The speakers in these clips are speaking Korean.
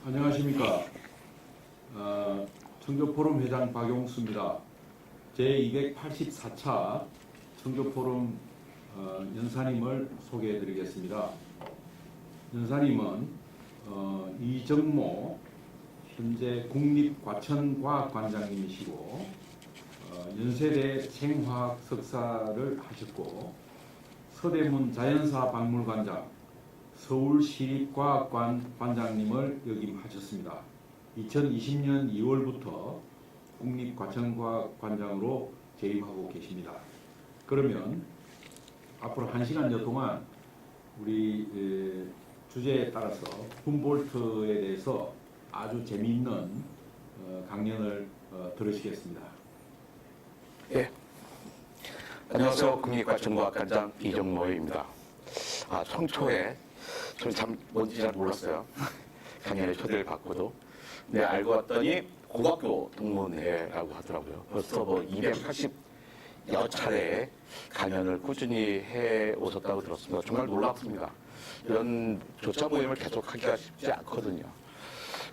안녕하십니까. 청교포럼 회장 박용수입니다. 제284차 청교포럼 연사님을 소개해 드리겠습니다. 연사님은 이정모 현재 국립과천과학관장님이시고 연세대 생화학 석사를 하셨고 서대문 자연사 박물관장, 서울시립과학관 관장님을 역임하셨습니다. 2020년 2월부터 국립과천과학관장으로 재임하고 계십니다. 그러면 앞으로 1시간여 동안 우리 주제에 따라서 훔볼트에 대해서 아주 재미있는 강연을 들으시겠습니다. 예. 안녕하세요. 국립과천과학관장 이정모입니다. 청초에 저는 참 뭔지 잘 몰랐어요. 강연에 초대를 받고도. 네, 알고 왔더니 고등학교 동문회라고 하더라고요. 벌써 280여 차례 강연을 꾸준히 해 오셨다고 들었습니다. 정말 놀랍습니다. 이런 조차 모임을 계속하기가 쉽지 않거든요.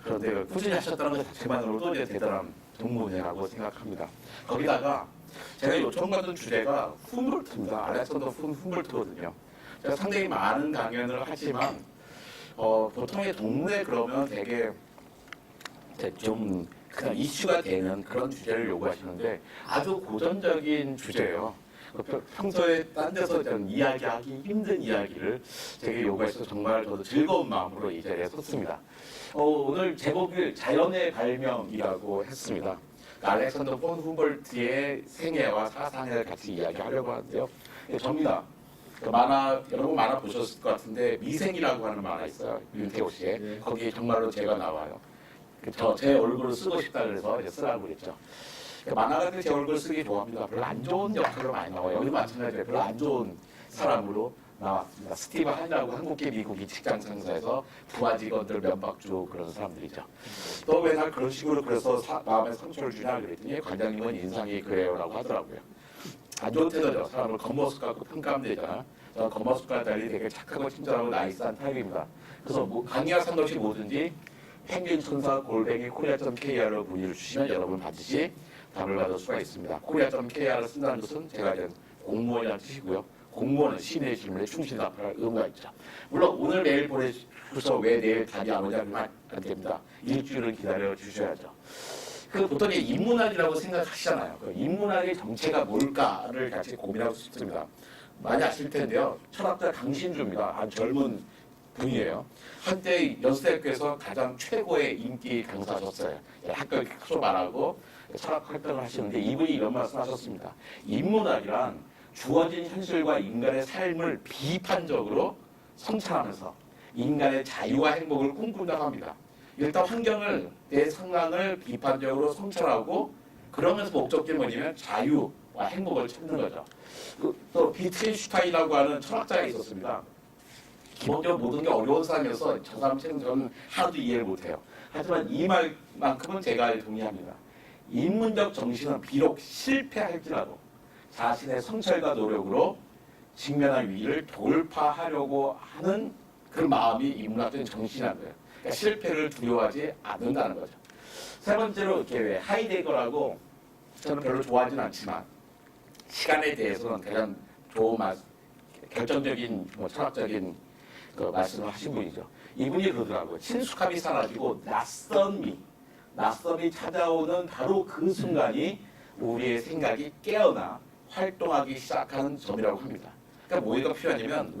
그런데 꾸준히 하셨다는 것 자체만으로도 이제 대단한 동문회라고 생각합니다. 거기다가 제가 요청받은 주제가 훔볼트입니다. 알렉산더 훔볼트거든요. 제가 상당히 많은 강연을 하지만 보통의 동문회 그러면 되게 좀 그냥 이슈가 되는 그런 주제를 요구하시는데 아주 고전적인 주제예요. 평소에 딴 데서 좀 이야기하기 힘든 이야기를 되게 요구해서 정말 저도 즐거운 마음으로 이 자리에 섰습니다. 오늘 제목을 자연의 발명이라고 했습니다. 알렉산더 폰 훔볼트의 생애와 사상을 같이 이야기하려고 하는데요. 접니다. 여러분 만화 보셨을 것 같은데 미생이라고 하는 만화 있어요. 윤태호 씨의. 네. 거기 정말로 제가 나와요. 제 얼굴을 쓰고 싶다 그래서 이제 쓰라고 그랬죠. 만화가들 제 얼굴 쓰기 좋아합니다. 별로 안 좋은 역할로 많이 나와요. 여기 마찬가지로 별로 안 좋은 사람으로 나왔습니다. 스티브 한이라고 한국계 미국이 직장 상사에서 부하 직원들 면박 주고 그런 사람들이죠. 또 맨날 그런 식으로 그래서 마음에 상처를 주냐 그랬더니 관장님은 인상이 그래요라고 하더라고요. 안 좋은 태도죠. 사람을 겉모습 갖고 평가하면 되잖아. 저는 겉모습과 달리 되게 착하고 친절하고 나이스한 타입입니다. 그래서 강의와 상관없이 뭐든지 평균천사 @korea.kr로 문의를 주시면 여러분 반드시 답을 받을 수가 있습니다. korea.kr을 쓴다는 것은 제가 이제 공무원이라는 뜻이고요. 공무원은 시민의 질문에 충실히 답할 의무가 있죠. 물론 오늘 내일 보내주셔서 왜 내일 답이 안 오냐면 안 됩니다. 일주일은 기다려 주셔야죠. 보통 인문학이라고 생각하시잖아요. 인문학의 정체가 뭘까를 같이 고민하고 싶습니다. 많이 아실 텐데요. 철학자 강신주입니다. 아주 젊은 분이에요. 한때 연세대학교에서 가장 최고의 인기 강사셨어요. 학교 수업 안 하고 철학 활동을 하시는데 이분이 이런 말씀 하셨습니다. 인문학이란 주어진 현실과 인간의 삶을 비판적으로 성찰하면서 인간의 자유와 행복을 꿈꾼다고 합니다. 일단 환경을, 내 상황을 비판적으로 성찰하고 그러면서 목적이 뭐냐면 자유와 행복을 찾는 거죠. 또 비트겐슈타인이라고 하는 철학자가 있었습니다. 기본적으로 모든 게 어려운 사람이어서 저 사람 책은 저는 하나도 이해를 못해요. 하지만 이 말만큼은 제가 동의합니다. 인문적 정신은 비록 실패할지라도 자신의 성찰과 노력으로 직면한 위기를 돌파하려고 하는 그 마음이 인문학적인 정신이라는 거예요. 그러니까 실패를 두려워하지 않는다는 거죠. 세 번째로 이렇게 왜 하이데거라고 저는 별로 좋아하지는 않지만 시간에 대해서는 대단히 좋은 결정적인 철학적인 말씀을 하신 분이죠. 이분이 그러더라고요. 친숙함이 사라지고 낯섦이 찾아오는 바로 그 순간이 우리의 생각이 깨어나 활동하기 시작하는 점이라고 합니다. 그러니까 뭐가 필요하냐면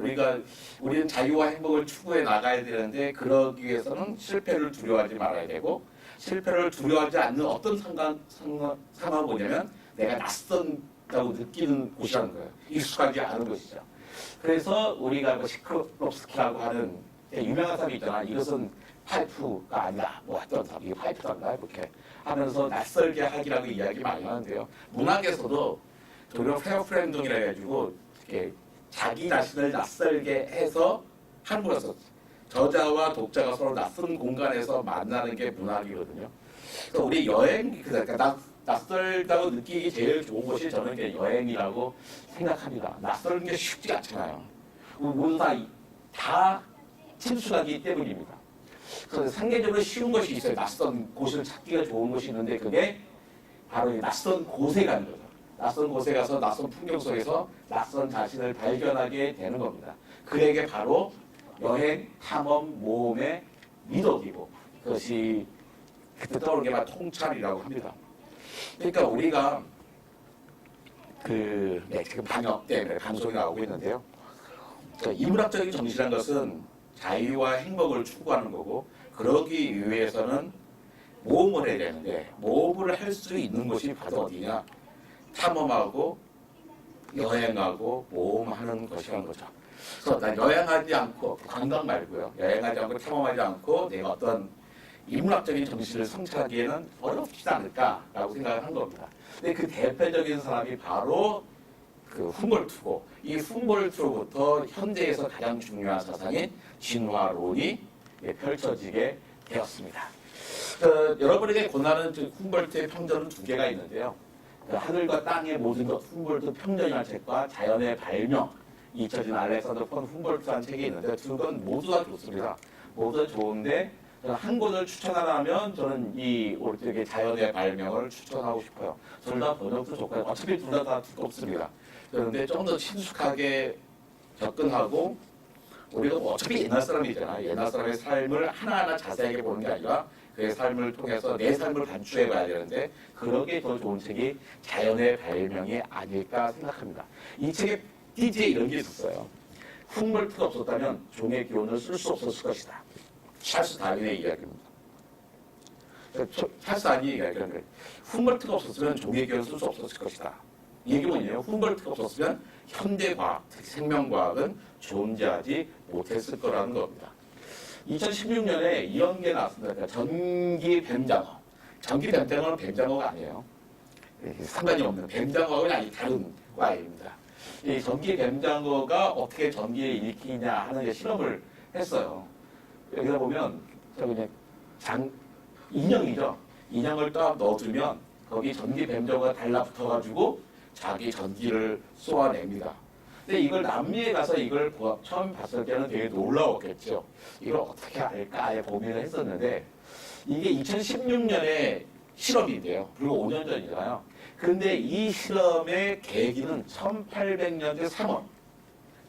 우리는 자유와 행복을 추구해 나가야 되는데 그러기 위해서는 실패를 두려워하지 말아야 되고 실패를 두려워하지 않는 어떤 상황은 뭐냐면 내가 낯선다고 느끼는 곳이라는 거예요. 익숙하지 않은 것이죠. 그래서 우리가 시크롭스키라고 하는 유명한 사람이 있잖아. 이것은 파이프가 아니다. 어떤 사람, 이게 파이프단가 이렇게 하면서 낯설게 하기라고 이야기 많이 하는데요. 문학에서도 도리어 페어 프렌딩이라 해가지고 이렇게 자기 자신을 낯설게 해서 하는 거였었어요. 저자와 독자가 서로 낯선 공간에서 만나는 게 문학이거든요. 그래서 우리 그러니까 낯설다고 느끼기 제일 좋은 것이 저는 이제 여행이라고 생각합니다. 낯설은 게 쉽지 않잖아요. 모두 다 친숙하기 때문입니다. 그래서 상대적으로 쉬운 것이 있어요. 낯선 곳을 찾기가 좋은 것이 있는데 그게 바로 이 낯선 곳에 가는 거죠. 낯선 곳에 가서 낯선 풍경 속에서 낯선 자신을 발견하게 되는 겁니다. 그에게 바로 여행, 탐험, 모험의 미덕이고 그것이 그때 떠오르는 게 바로 통찰이라고 합니다. 그러니까 우리가 지금 방역 때문에 방송이 나오고 있는데요. 인문학적인 정신이라는 것은 자유와 행복을 추구하는 거고 그러기 위해서는 모험을 해야 되는데 모험을 할 수 있는 곳이 바로 어디냐? 탐험하고 여행하고 모험하는 것이라는 거죠. 그래서 난 여행하지 않고 관광 말고요. 여행하지 않고 탐험하지 않고 내가 어떤 인문학적인 정신을 성찰하기에는 어렵지 않을까라고 생각을 한 겁니다. 근데 그 대표적인 사람이 바로 그 훔볼트고 이 훔볼트로부터 현대에서 가장 중요한 사상인 진화론이 펼쳐지게 되었습니다. 여러분에게 권하는 훔볼트의 평전은 두 개가 있는데요. 하늘과 땅의 모든 것 훔볼트 평전이라는 책과 자연의 발명 잊혀진 알렉산더 폰 훔볼트라는 책이 있는데 두 건 모두 다 좋습니다. 모두 다 좋은데 한 권을 추천하라면 저는 이 오르트의 자연의 발명을 추천하고 싶어요. 둘 다 번역도 좋고 어차피 둘 다 두껍습니다. 그런데 좀 더 친숙하게 접근하고 우리가 어차피 옛날 사람이잖아. 옛날 사람의 삶을 하나하나 자세하게 보는 게 아니라 그의 삶을 통해서 내 삶을 반추해 봐야 되는데 그러기에 더 좋은 책이 자연의 발명이 아닐까 생각합니다. 이 책에 띠지에 이런 게 있었어요. 훔볼트가 없었다면 종의 기원을 쓸 수 없었을 것이다. 찰스 다윈의 이야기입니다. 찰스 다윈이 이야기하는 거예요. 훔볼트가 없었으면 종의 기원을 쓸 수 없었을 것이다. 이 얘기 뭐냐면 훔볼트가 없었으면 현대과학, 특히 생명과학은 존재하지 못했을 거라는 겁니다. 2016년에 이런 게 나왔습니다. 그러니까 전기뱀장어. 전기뱀장어는 뱀장어가 아니에요. 상관이 없는 뱀장어는 아니 다른 과입니다. 이 전기뱀장어가 어떻게 전기를 일으키냐 하는 실험을 했어요. 여기다 보면 그냥 인형이죠. 인형을 딱 넣어주면 거기 전기뱀장어가 달라붙어가지고 자기 전기를 쏘아냅니다. 근데 이걸 남미에 가서 이걸 처음 봤을 때는 되게 놀라웠겠죠. 이걸 어떻게 할까 고민을 했었는데 이게 2016년에 실험인데요. 불과 5년 전이잖아요. 근데 이 실험의 계기는 1800년대 3월.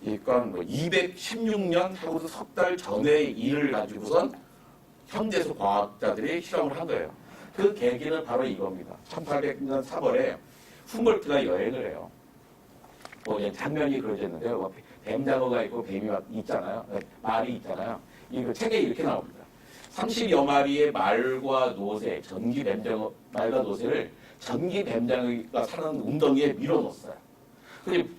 그러니까 216년 하고도 석 달 전의 일을 가지고선 현대에서 과학자들이 실험을 한 거예요. 그 계기는 바로 이겁니다. 1800년 3월에 훔볼트가 여행을 해요. 장면이 그려졌는데요. 뱀장어가 있고 뱀이 있잖아요. 말이 있잖아요. 이 책에 이렇게 나옵니다. 30여 마리의 말과 노새, 전기 뱀장어, 말과 노새를 전기 뱀장어가 사는 웅덩이에 밀어넣었어요. 그리고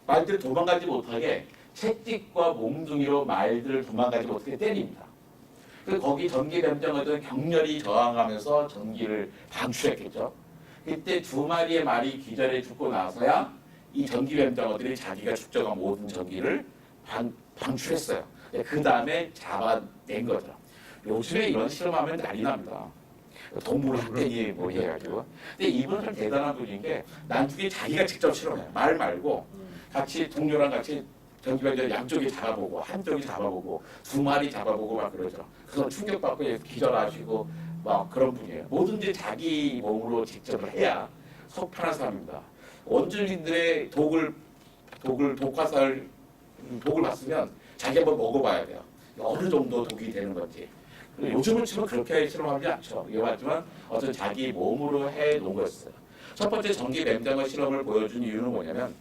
말들을 도망가지 못하게 채찍과 몽둥이로 말들을 도망가지 못하게 때립니다. 그리고 거기 전기 뱀장어들은 격렬히 저항하면서 전기를 방출했겠죠. 그때 두 마리의 말이 기절해 죽고 나서야 이 전기 뱀장어들이 자기가 축적한 모든 전기를 방출했어요. 그 다음에 잡아낸 거죠. 요즘에 이런 실험하면 난리 납니다. 동물 학대니 뭐 해가지고. 근데 이분은 참 대단한 분인 게 나중에 자기가 직접 실험해요. 말 말고 같이 동료랑 같이 전기뱀장어 양쪽이 잡아보고 한쪽이 잡아보고 두 마리 잡아보고 막 그러죠. 그래서 충격받고 기절하시고 막 그런 분이에요. 뭐든지 자기 몸으로 직접 해야 속 편한 사람입니다. 원주민들의 독화살 독을 봤으면 자기 한번 먹어봐야 돼요. 어느 정도 독이 되는 건지. 요즘은 치면 그렇게 실험하지 않죠. 이거지만 어떤 자기 몸으로 해놓은 거였어요. 첫 번째 전기 뱀장어 실험을 보여준 이유는 뭐냐면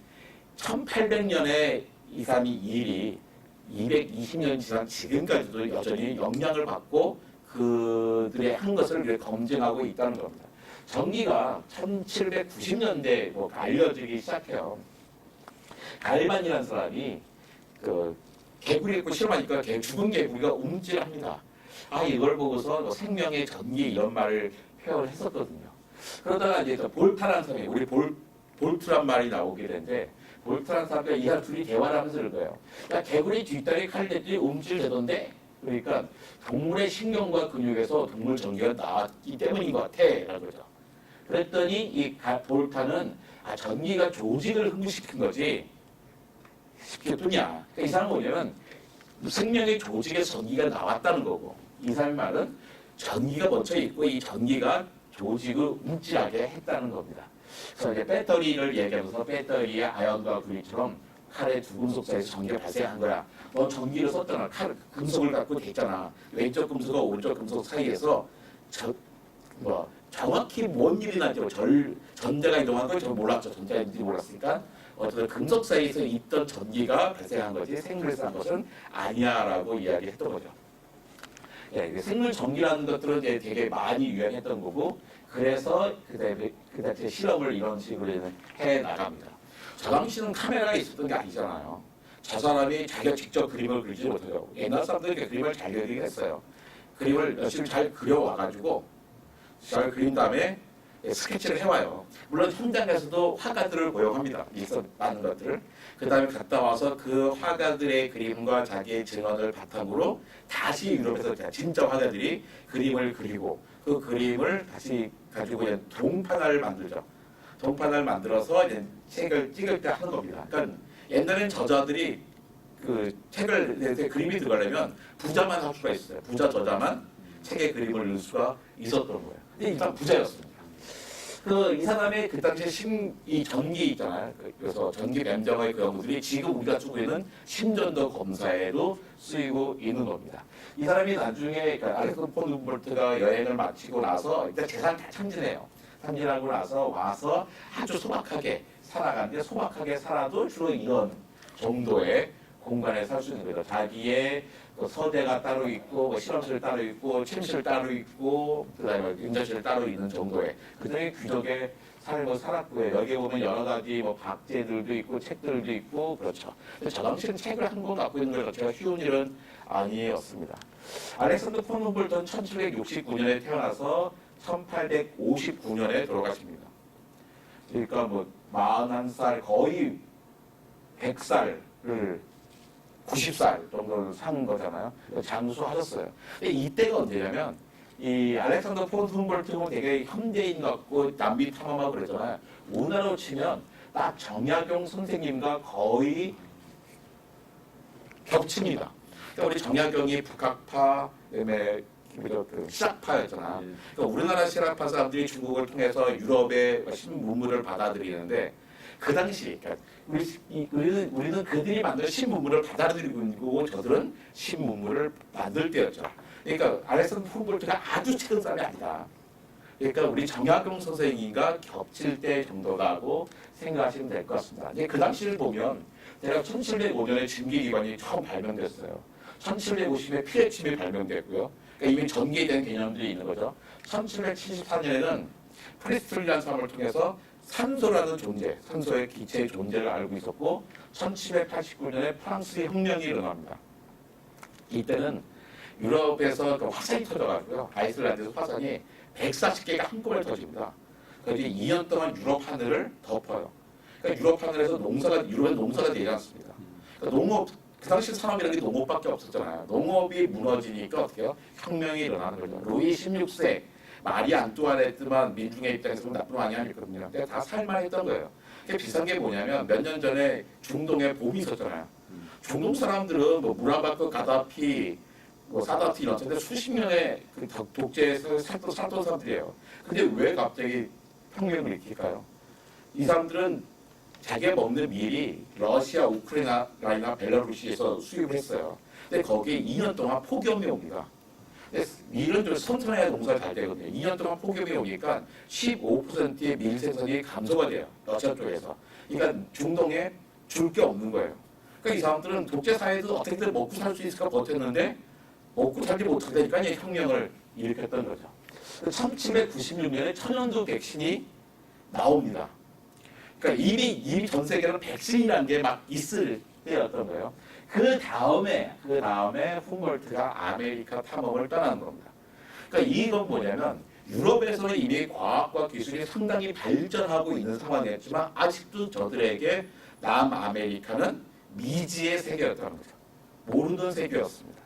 1800년에 이 사람이 일이 220년 지난 지금까지도 여전히 영향을 받고 그들의 한 것을 검증하고 있다는 겁니다. 전기가 1790년대 알려지기 시작해요. 갈반이라는 사람이 개구리 입고 실험하니까 죽은 개구리가 움찔합니다. 이걸 보고서 생명의 전기 이런 말을 표현을 했었거든요. 그러다가 이제 볼타라는 사람이 우리 볼트란 말이 나오게 되는데 볼트라는 사람과 이 둘이 대화를 하면서 그거예요. 개구리 뒷다리 칼대들이 움찔대던데 그러니까 동물의 신경과 근육에서 동물 전기가 나왔기 때문인 것 같아 라고 그러죠. 그랬더니 이 볼타는 전기가 조직을 흥분시킨 거지 쉽게 뿐이야. 그러니까 이 사람은 뭐냐면 생명의 조직에서 전기가 나왔다는 거고 이 사람의 말은 전기가 멈춰 있고 이 전기가 조직을 움찔하게 했다는 겁니다. 그래서 이제 배터리를 얘기하면서 배터리의 아연과 구리처럼 칼의 두 금속 사이에서 전기가 발생한 거야. 너 전기를 썼잖아. 금속을 갖고 됐잖아. 왼쪽 금속과 오른쪽 금속 사이에서 정확히 뭔 일이 난지 전자가 이동한 걸 저 몰랐죠. 전자가 있는지 몰랐으니까 어쨌든 금속 사이에서 있던 전기가 발생한 거지 생물에서 한 것은 아니야라고 이야기했던 거죠. 예, 생물 전기라는 것들은 이제 되게 많이 유행했던 거고 그래서 그다음에 실험을 이런 식으로 해 나갑니다. 저 당시는 카메라가 있었던 게 아니잖아요. 저 사람이 자기가 직접 그림을 그리지 못해요. 옛날 사람들이 그림을 잘 그리긴 했어요. 그림을 열심히 잘 그려와가지고 잘 그린 다음에 스케치를 해와요. 물론 현장에서도 화가들을 고용합니다. 있어 많은 것들을. 그 다음에 갔다 와서 그 화가들의 그림과 자기의 증언을 바탕으로 다시 유럽에서 진짜 화가들이 그림을 그리고 그 그림을 다시 가지고 이제 동판을 만들죠. 동판을 만들어서 이제 책을 찍을 때 하는 겁니다. 그러니까 옛날엔 저자들이 그 책을 내 그림이 들어가려면 부자만 할 수가 있어요. 부자 저자만 책에 그림을 넣을 수가 있었던 거예요. 근데 이 사람 부자였습니다. 이 사람의 그 당시에 이 전기 있잖아요. 그래서 전기 램정의 그 연구들이 지금 우리가 쓰고 있는 심전도 검사에도 쓰이고 있는 겁니다. 이 사람이 나중에 알렉산더 폰 humboldt가 여행을 마치고 나서 일단 재산 다 참진해요. 참진하고 나서 와서 아주 소박하게 살아가는데 소박하게 살아도 주로 이런 정도의 공간에 살 수 있는 거죠. 자기의 서재가 따로 있고 실험실 따로 있고 침실 따로 있고 그다음에 인자실 따로 있는 정도의 그중에 귀족의 삶을 살았고요. 여기에 보면 여러 가지 박제들도 있고 책들도 있고 그렇죠. 근데 저 당시에는 책을 한 권 갖고 있는 것 자체가 쉬운 일은 아니었습니다. 알렉산더 폰 humboldt는 1769년에 태어나서 1859년에 돌아가십니다. 그러니까 41살 거의 100살을 90살 정도를 산 거잖아요. 장수하셨어요. 근데 이때가 언제냐면 이 알렉산더 폰 humboldt는 되게 현대인 같고 남미 탐험하고 그랬잖아요. 우리나라로 치면 딱 정약용 선생님과 거의 겹칩니다. 그러니까 우리 정약용이 북학파, 그다음에 실학파였잖아. 그러니까 우리나라 실학파 사람들이 중국을 통해서 유럽의 신문물을 받아들이는데 그 당시 그러니까 우리는 그들이 만든 신문물을 받아들이고 있고 저들은 신문물을 만들 때였죠. 그러니까 알렉산더 humboldt가 아주 최근 사람이 아니다. 그러니까 우리 정약용 선생님과 겹칠 때 정도가 하고 생각하시면 될 것 같습니다. 이제 그 당시를 보면 대략 1705년에 증기기관이 처음 발명됐어요. 1750년에 pH이 발명됐고요. 그러니까 이미 전기에 대한 개념들이 있는 거죠. 1774년에는 프리스틀리안 사람을 통해서 산소라는 존재, 산소의 기체의 존재를 알고 있었고 1789년에 프랑스 혁명이 일어납니다. 이때는 유럽에서 화산이 터져가지고요. 아이슬란드에서 화산이 140개가 한꺼번에 터집니다. 그래서 2년 동안 유럽 하늘을 덮어요. 그러니까 유럽 하늘에서 유럽은 농사가 되지 않습니다. 그러니까 농업, 그 당시 산업이라는 게 농업밖에 없었잖아요. 농업이 무너지니까 어떻게 해요? 혁명이 일어나는 거죠. 루이 16세, 마리 안뚜아네트만 민중의 입장에서 나쁜 왕이 아니거든요. 근데 다 살만했던 거예요. 그게 비싼 게 뭐냐면 몇 년 전에 중동에 봄이 있었잖아요. 중동 사람들은 무라바크, 가다피, 사다티 이런 데데 수십 년의 그 독재에서 살던 사람들이에요. 근데 왜 갑자기 혁명을 일으킬까요? 이 사람들은 자기가 먹는 밀이 러시아, 우크라이나, 벨라루시에서 수입을 했어요. 근데 거기에 2년 동안 폭염이 옵니다. 근데 밀은 좀 선선해야 농사가 잘 되거든요. 2년 동안 폭염이 오니까 15%의 밀 생산이 감소가 돼요. 러시아 쪽에서. 그러니까 중동에 줄 게 없는 거예요. 그러니까 이 사람들은 독재 사회에서 어떻게든 먹고 살 수 있을까 버텼는데 먹고 살지 못하니까 혁명을 일으켰던 거죠. 1796년에 천연두 백신이 나옵니다. 그러니까 이미 전 세계는 백신이라는 게 막 있을 때였던 거예요. 그 다음에 humboldt가 아메리카 탐험을 떠나는 겁니다. 그러니까 이건 뭐냐면 유럽에서는 이미 과학과 기술이 상당히 발전하고 있는 상황이었지만 아직도 저들에게 남아메리카는 미지의 세계였다는 거죠. 모르는 세계였습니다.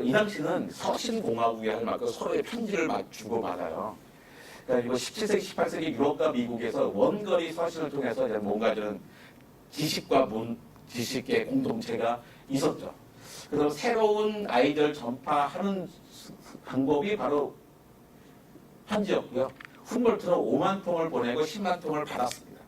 이 당시는 서신공화국이 할 만큼 서로의 편지를 주고받아요. 그러니까 17세기, 18세기 유럽과 미국에서 원거리 서신을 통해서 뭔가 좀 지식과 지식의 공동체가 있었죠. 그래서 새로운 아이디어를 전파하는 방법이 바로 편지였고요. 훔볼트는 5만 통을 보내고 10만 통을 받았습니다.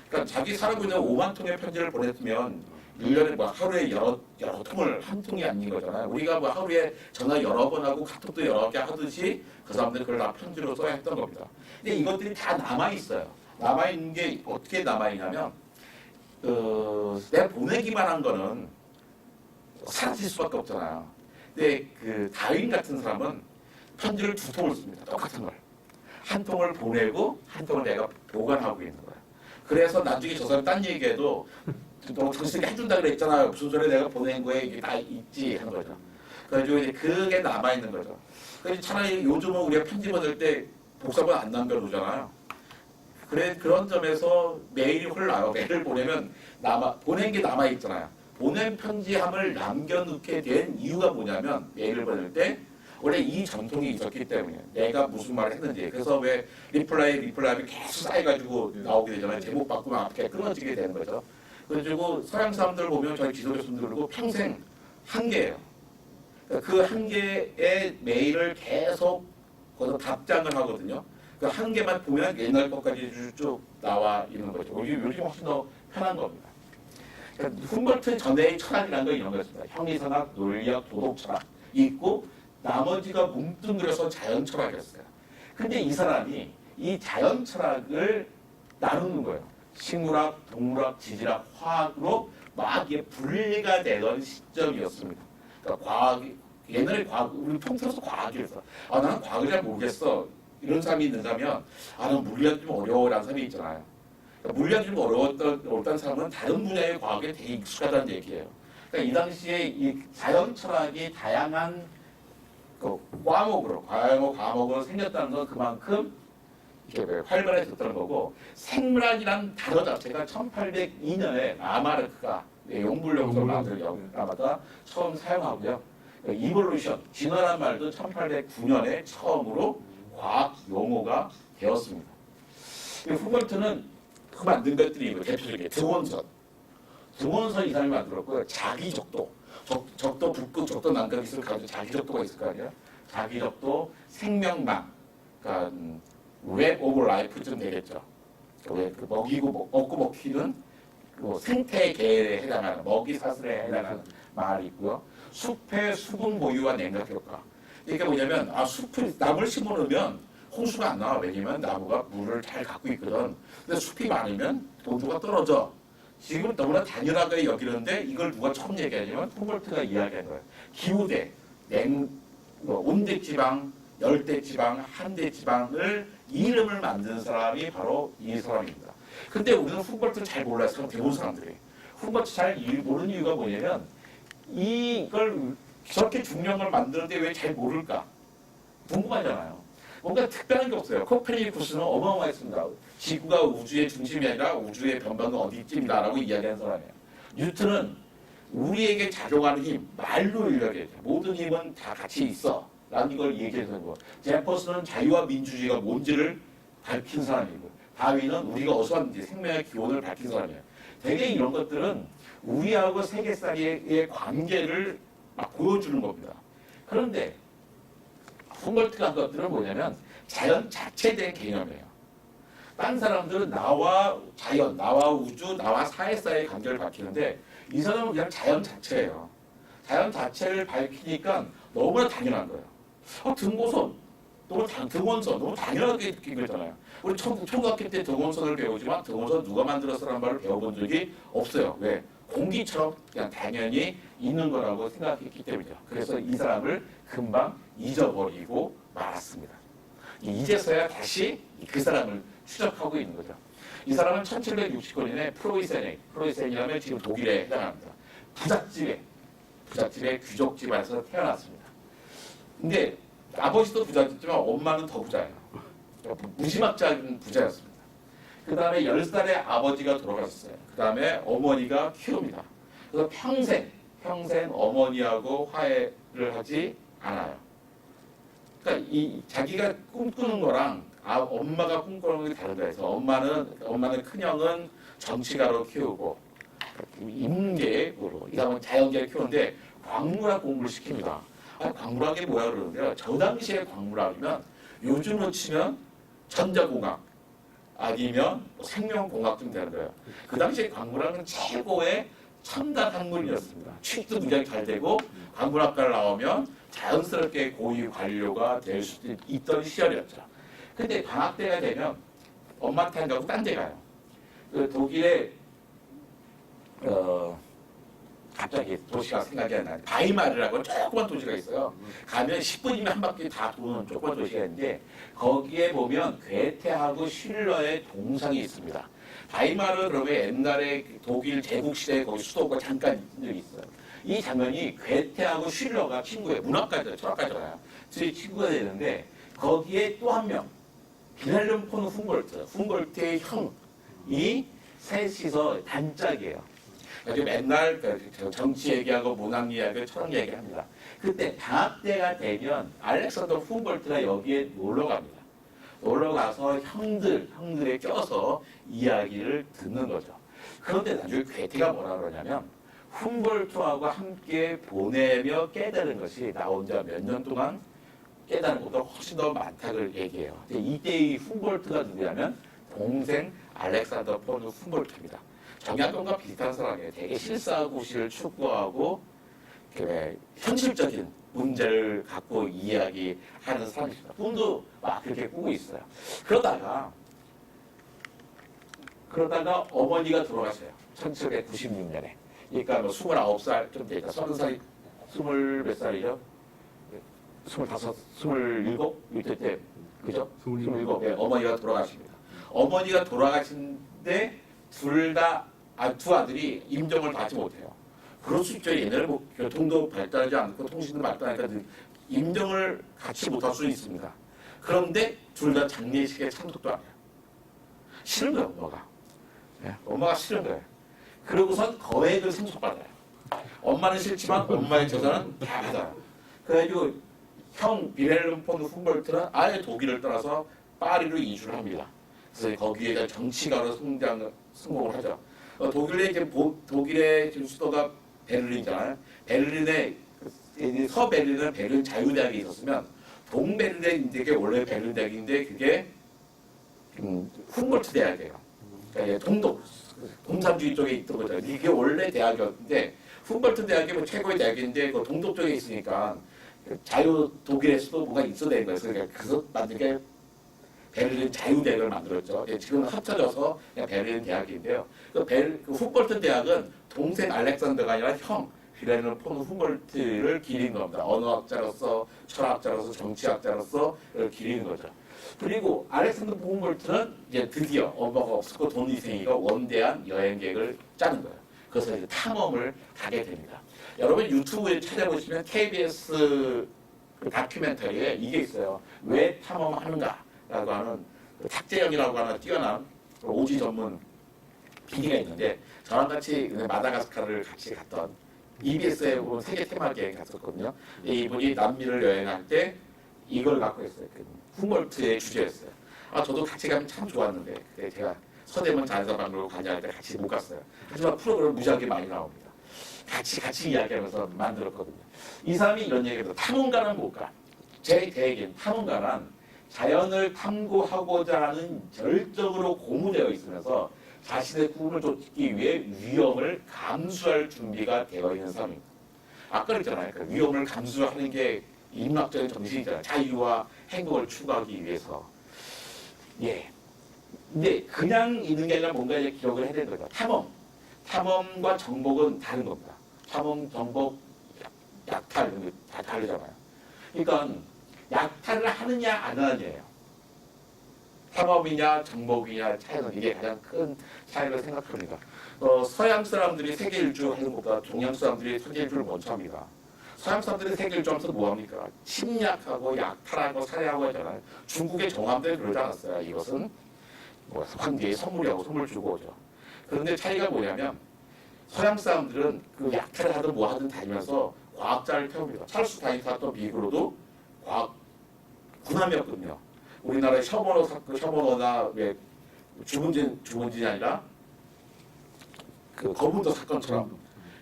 그러니까 자기 살고 있는 5만 통의 편지를 보냈으면 1년에 뭐 하루에 여러 통을 한 통이 아닌 거잖아요. 우리가 뭐 하루에 전화 여러 번 하고 카톡도 여러 개 하듯이 그 사람들이 그걸 다 편지로 써야 했던 겁니다. 근데 이것들이 다 남아있어요. 남아있는 게 어떻게 남아있냐면 내가 보내기만 한 거는 사라질 수밖에 없잖아요. 근데 그 다윈 같은 사람은 편지를 2통을 씁니다. 똑같은 걸. 한 통을 보내고 한 통을 내가 보관하고 있는 거예요. 그래서 나중에 저 사람 딴 얘기해도 너 당신이 해준다 그랬잖아요. 무슨 소리 내가 보낸 거에 이게 다 있지 하는 거죠. 그래가지고 이제 그게 남아있는 거죠. 그래서 차라리 요즘은 우리가 편지 보낼 때 복사본 안 남겨두잖아요. 그런 점에서 메일이 흘러요. 메일을 보내면 보낸 게 남아있잖아요. 보낸 편지함을 남겨놓게 된 이유가 뭐냐면 메일을 보낼 때 원래 이 전통이 있었기 때문에 내가 무슨 말을 했는지 그래서 왜 리플라이 계속 쌓여가지고 나오게 되잖아요. 제목 바꾸면 앞에 끊어지게 되는 거죠. 그래가지고 서양 사람들 보면 저희 지도교수님들 그러고 평생 한 개예요. 그 한 개의 메일을 계속 거기서 답장을 하거든요. 그 한 개만 보면 옛날 것까지 쭉 나와 있는 거죠. 요즘 훨씬 더 편한 겁니다. 그러니까 훔볼트 전에의 철학이라는 건 이런 거였습니다. 형이선학, 논리학, 도덕 철학 있고 나머지가 뭉뚱그려서 자연 철학이었어요. 근데 이 사람이 이 자연 철학을 나누는 거예요. 식물학, 동물학, 지질학, 화학으로 막 이게 분리가 되던 시점이었습니다. 그러니까 옛날에 우리 통틀어서 과학이었어. 나는 과학을 잘 모르겠어. 이런 사람이 있는다면, 난 물리학이 좀 어려워라는 사람이 있잖아요. 그러니까 물리학이 좀 어렵다는 사람은 다른 분야의 과학에 되게 익숙하다는 얘기예요. 그러니까 이 당시에 이 자연 철학이 다양한 과목으로 생겼다는 건 그만큼 이렇게 활발해졌다는 거고, 생물학이란 단어 자체가 1802년에 라마르크가 용불용설 만든 라마가 처음 사용하고요. 이볼루션, 진화란 말도 1809년에 처음으로 과학 용어가 되었습니다. 훔볼트는 그 만든 것들이 대표적인 등원선 이 사람이 만들었고요. 자기적도, 적도 북극, 적도 남극 있을 가지고 자기적도가 있을 거 아니에요. 자기적도, 생명망, 그러니까 웹 오브 라이프쯤 되겠죠. 그 먹고 먹히는 그 생태계에 해당하는 먹이 사슬에 해당하는 말이 있고요. 숲의 수분 보유와 냉각 효과. 이게 뭐냐면 숲을 나무를 심어놓으면 홍수가 안 나와. 왜냐면 나무가 물을 잘 갖고 있거든. 근데 숲이 많으면 온도가 떨어져. 지금 너무나 당연하게 여기는데 이걸 누가 처음 얘기하냐면 훔볼트가 이야기한 거예요. 기후대, 온대지방, 열대지방, 한대지방을 이름을 만든 사람이 바로 이 사람입니다. 근데 우리는 훔볼트 잘 몰라요. 대부분 사람들이. 훔볼트 잘 모르는 이유가 뭐냐면 이걸 저렇게 중요한 걸 만드는데 왜 잘 모를까? 궁금하잖아요. 뭔가 특별한 게 없어요. 코페르니쿠스는 어마어마했습니다. 지구가 우주의 중심이 아니라 우주의 변방은 어디쯤이다라고 이야기하는 사람이에요. 뉴턴은 우리에게 작용하는 힘, 말로 이야기해요. 모든 힘은 다 같이 있어. 라는 걸 얘기해주는 거. 제퍼슨은 자유와 민주주의가 뭔지를 밝힌 사람이고, 다윈은 우리가 어디서 왔는지 생명의 기원을 밝힌 사람이에요. 되게 이런 것들은 우리하고 세계 사이의 관계를 막 보여주는 겁니다. 그런데 훔볼트가 한 것들은 뭐냐면 자연 자체에 대한 개념이에요. 딴 사람들은 나와 자연, 나와 우주, 나와 사회 사이의 관계를 밝히는데 이 사람은 그냥 자연 자체예요. 자연 자체를 밝히니까 너무나 당연한 거예요. 등고선, 등원선, 너무 당연하게 느낀 거잖아요. 우리 초등학교 때 등원선을 배우지만 등원선 누가 만들었어라는 말을 배워본 적이 없어요. 왜? 공기처럼 그냥 당연히 있는 거라고 생각했기 때문이죠. 그래서 이 사람을 금방 잊어버리고 말았습니다. 이제서야 다시 그 사람을 추적하고 있는 거죠. 이 사람은 1769년에 프로이센이라면 지금 독일에 해당합니다. 부잣집의 귀족 집안에서 태어났습니다. 근데 아버지도 부자였지만 엄마는 더 부자예요. 무지막지한 부자였습니다. 그 다음에 10살에 아버지가 돌아가셨어요. 그 다음에 어머니가 키웁니다. 그래서 평생 어머니하고 화해를 하지 않아요. 그러니까 자기가 꿈꾸는 거랑 엄마가 꿈꾸는 게 다르다 해서 엄마는 큰형은 정치가로 키우고 인계로 이 사람은 자연계를 키우는데 광물학 공부를 시킵니다. 아니, 광물학이 뭐야 그러는데요. 저 당시에 광물학이면 요즘으로 치면 전자공학 아니면 뭐 생명공학쯤 되는 거예요. 그 당시에 광물학은 최고의 첨단 학문이었습니다. 취직도 굉장히 잘 되고 광물학과를 나오면 자연스럽게 고위 관료가 될 수도 있던 시절이었죠. 근데 방학 때가 되면 엄마한테 안 가고 딴 데 가요. 그 독일의 갑자기 도시가 생각이 안 나는데 바이마르라고 조그만 도시가 있어요. 가면 10분이면 한 바퀴 다 도는 조그만 도시가 있는데 거기에 보면 괴테하고 슐러의 동상이 있습니다. 바이마르 그러면 옛날에 독일 제국시대에 거기 수도가 잠깐 있는 적이 있어요. 이 장면이 괴테하고 슐러가 친구예요. 문학가죠. 철학가잖아요. 둘이 친구가 되는데 거기에 또 한 명 빌헬름 폰 훔볼트의 형이 셋이서 단짝이에요. 그래서 맨날 정치 얘기하고 문학 얘기하고 철학 얘기합니다. 그때 방학 때가 되면 알렉산더 훔볼트가 여기에 놀러 갑니다. 놀러 가서 형들에 껴서 이야기를 듣는 거죠. 그런데 나중에 괴테가 뭐라 그러냐면 훔볼트하고 함께 보내며 깨달은 것이 나 혼자 몇 년 동안 깨달은 것보다 훨씬 더 많다고 얘기해요. 이때의 훔볼트가 누구냐면 동생 알렉산더 폰 훔볼트입니다. 정약용과 비슷한 사람이에요. 되게 실사고시를 추구하고 현실적인 문제를 갖고 이야기하는 사람입니다. 꿈도 막 그렇게 꾸고 있어요. 그러다가 어머니가 돌아가셔요. 1796년에. 그러니까 뭐 29살 좀 되니까 30살이 20몇 살이죠? 25, 27? 이때 때 그죠? 27. 네, 어머니가 돌아가십니다. 어머니가 돌아가신데 두 아들이 임종을 받지 못해요. 그럴 수 있죠. 옛날에 뭐 교통도 발달하지 않고 통신도 발달하니까 임종을 같이 못할 수 있습니다. 그런데 둘 다 장례식에 참석도 안 해요. 싫은 거예요, 엄마가. 네, 엄마가 싫은 거예요. 그러고선 거액을 상속받아요. 엄마는 싫지만 엄마의 재산은 다 받아요. 그래가지고 형 빌헬름 폰 훔볼트는 아예 독일을 떠나서 파리로 이주를 합니다. 그래서 거기에 정치가로 성공을 하죠. 독일의 지금 수도가 베를린이잖아요. 서베를린은 베를린 자유대학이 있었으면 동베를린이 원래 베를린 대학인데 그게 훔볼트 대학이에요. 그러니까 공산주의 쪽에 있던 거죠. 이게 원래 대학이었는데 훔볼트 대학이 뭐 최고의 대학인데 그 동독 쪽에 있으니까 자유 독일에서도 뭐가 있어야 되는 거예요. 그래서 만든 게 베를린 자유대학을 만들었죠. 지금 합쳐져서 그냥 베를린 대학인데요. 그 훔볼트 대학은 동생 알렉산더가 아니라 형 빌헬름 폰 훔볼트를 기린 겁니다. 언어학자로서, 철학자로서, 정치학자로서 기리는 거죠. 그리고 알렉산더 훔볼트는 이제 드디어 엄마가 없었고 돈이생이가 원대한 여행 계획을 짜는 거예요. 그래서 이제 탐험을 가게 됩니다. 여러분 유튜브에 찾아보시면 KBS 다큐멘터리에 이게 있어요. 왜 탐험하는가? 라고 하는 탁재영이라고 하는 뛰어난 오지 전문 PD가 있는데 저랑 같이 마다가스카르를 같이 갔던 EBS에 보면 세계 테마기 여행 갔었거든요. 이분이 남미를 여행할 때 이걸 갖고 있어요. 그 훔볼트의 주제였어요. 저도 같이 가면 참 좋았는데 그때 제가 서대문 자연사박물관 관여할 때 같이 못 갔어요. 하지만 프로그램 무지하게 많이 나옵니다. 같이 이야기하면서 만들었거든요. 이 사람이 이런 얘기를 해서 탐험가는 뭘까? 제 대의견 탐험가는 자연을 탐구하고자 하는 절정으로 고무되어 있으면서 자신의 꿈을 쫓기 위해 위험을 감수할 준비가 되어 있는 사람입니다. 아까 그랬잖아요. 그 위험을 감수하는 게 인문학적인 정신이잖아요. 자유와 행복을 추구하기 위해서. 예. 근데 그냥 있는 게 아니라 뭔가 이제 기록을 해야 되는 거죠. 탐험과 정복은 다른 겁니다. 탐험, 정복, 약탈 이런 게 다 다르잖아요. 그러니까 약탈을 하느냐 안 하느냐예요. 탐험이냐 정복이냐 차이는 이게 가장 큰 차이를 생각합니다. 서양 사람들이 세계 일주 하는 것보다 동양 사람들이 세계 일주를 먼저 합니다. 서양 사람들이 세계 일주 하면서 뭐 합니까? 침략하고 약탈하고 살해하고 하잖아요. 중국의 정함들이 그러지 않았어요. 이것은 황제의 선물이라고 선물 주고 오죠. 그런데 차이가 뭐냐면 서양 사람들은 그 약탈을 하든 뭐 하든 다니면서 과학자를 태웁니다. 찰스 다윈스가 미국으로도 과학 군함이었거든요. 우리나라의 셔머너나 주문진이 아니라 그 거문도 사건처럼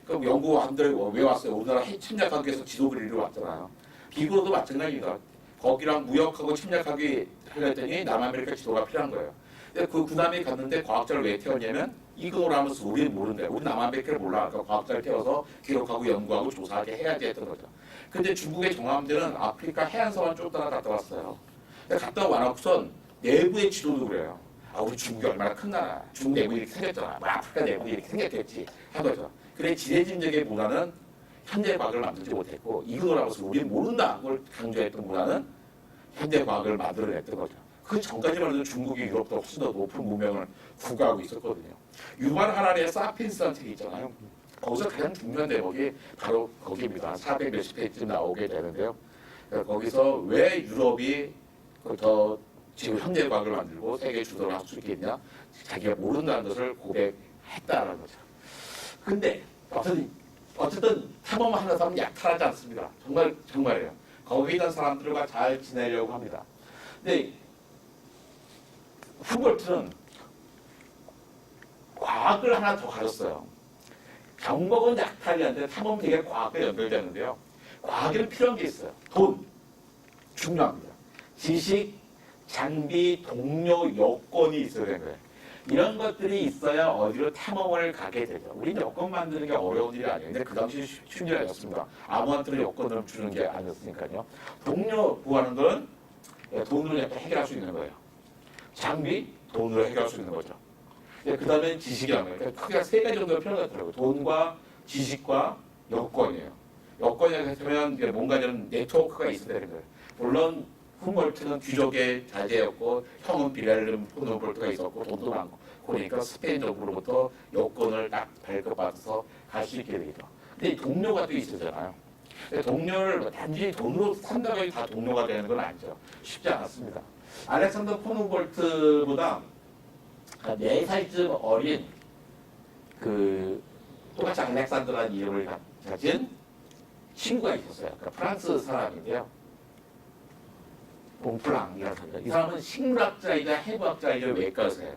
그럼 영국 왕들이 왜 왔어요? 우리나라 침략하기 위해서 지도 그리러 왔잖아요. 미국도 마찬가지입니다. 거기랑 무역하고 침략하기 하려더니 남아메리카 지도가 필요한 거예요. 근데 그 구남이 갔는데 과학자를 왜 태웠냐면 이그노를 하면서 우리는 모른대. 우리 남아메리카를 몰라. 그러니까 과학자를 태워서 기록하고 연구하고 조사하게 해야지 했던 거죠. 근데 중국의 정함들은 아프리카 해안선만 쭉 따라 갔다 왔어요. 근데 갔다 와놓고선 내부의 지도도 그래요. 아, 우리 중국이 얼마나 큰 나라. 중국 내부 이렇게 생겼잖아. 뭐 아프리카 내부 이렇게 생겼겠지. 한 거죠. 그래 지대진적의 문화는 현대 과학을 만들지 못했고 이그노라면서 우리는 모른다. 그걸 강조했던 문화는 현대 과학을 만들어냈던 거죠. 그 전까지만 해도 중국이 유럽보다 훨씬 더 높은 문명을 구가하고 있었거든요. 유발 하라리의 사피엔스라는 책이 있잖아요. 거기서 가장 중요한 대목이 바로 거기입니다. 400 몇십 페이지쯤 나오게 되는데요. 거기서 왜 유럽이 더 지금 현대 과학을 만들고 세계 주도를 할 수 있겠냐? 자기가 모른다는 것을 고백했다라는 거죠. 근데 어쨌든 탐험하는 사람은 약탈하지 않습니다. 정말이에요. 거기 있는 사람들과 잘 지내려고 합니다. 근데 훔볼트는 과학을 하나 더 가졌어요. 정복은 약탈이 안 되는데 탐험은 되게 과학과 연결되는데요. 과학에는 필요한 게 있어요. 돈, 중요합니다. 지식, 장비, 동료, 여건이 있어야 되는 거예요. 이런 것들이 있어야 어디로 탐험을 가게 되죠. 우리는 여건 만드는 게 어려운 일이 아니에요. 근데 그 당시 쉬운 일이 아니었습니다. 아무한테나 여건을 주는 게 아니었으니까요. 동료 구하는 건 돈으로 해결할 수 있는 거예요. 장비, 돈으로 해결할 수 있는 거죠. 그 다음에 지식이라는 거예요. 크게 세 가지 정도가 필요하더라고요. 돈과 지식과 여건이에요. 여건이라고 하면 뭔가 이런 네트워크가 있어야 되는 거예요. 물론 훔볼트는 귀족의 자제였고 형은 비렐름 훔볼트가 있었고 돈도 많고 그러니까 스페인적으로부터 여건을 딱 발급받아서 갈 수 있게 되죠. 근데 동료가 또 있었잖아요. 동료를 단지 돈으로 산다고 해서 다 동료가 되는 건 아니죠. 쉽지 않았습니다. 알렉산더 폰 훔볼트보다 4살쯤 어린 똑같이 알렉산더라는 이름을 가진 친구가 있었어요. 그러니까 프랑스 사람인데요. 봉플랑이라는 사람입니다. 이 사람은 식물학자이자 해부학자이자 외과의사예요.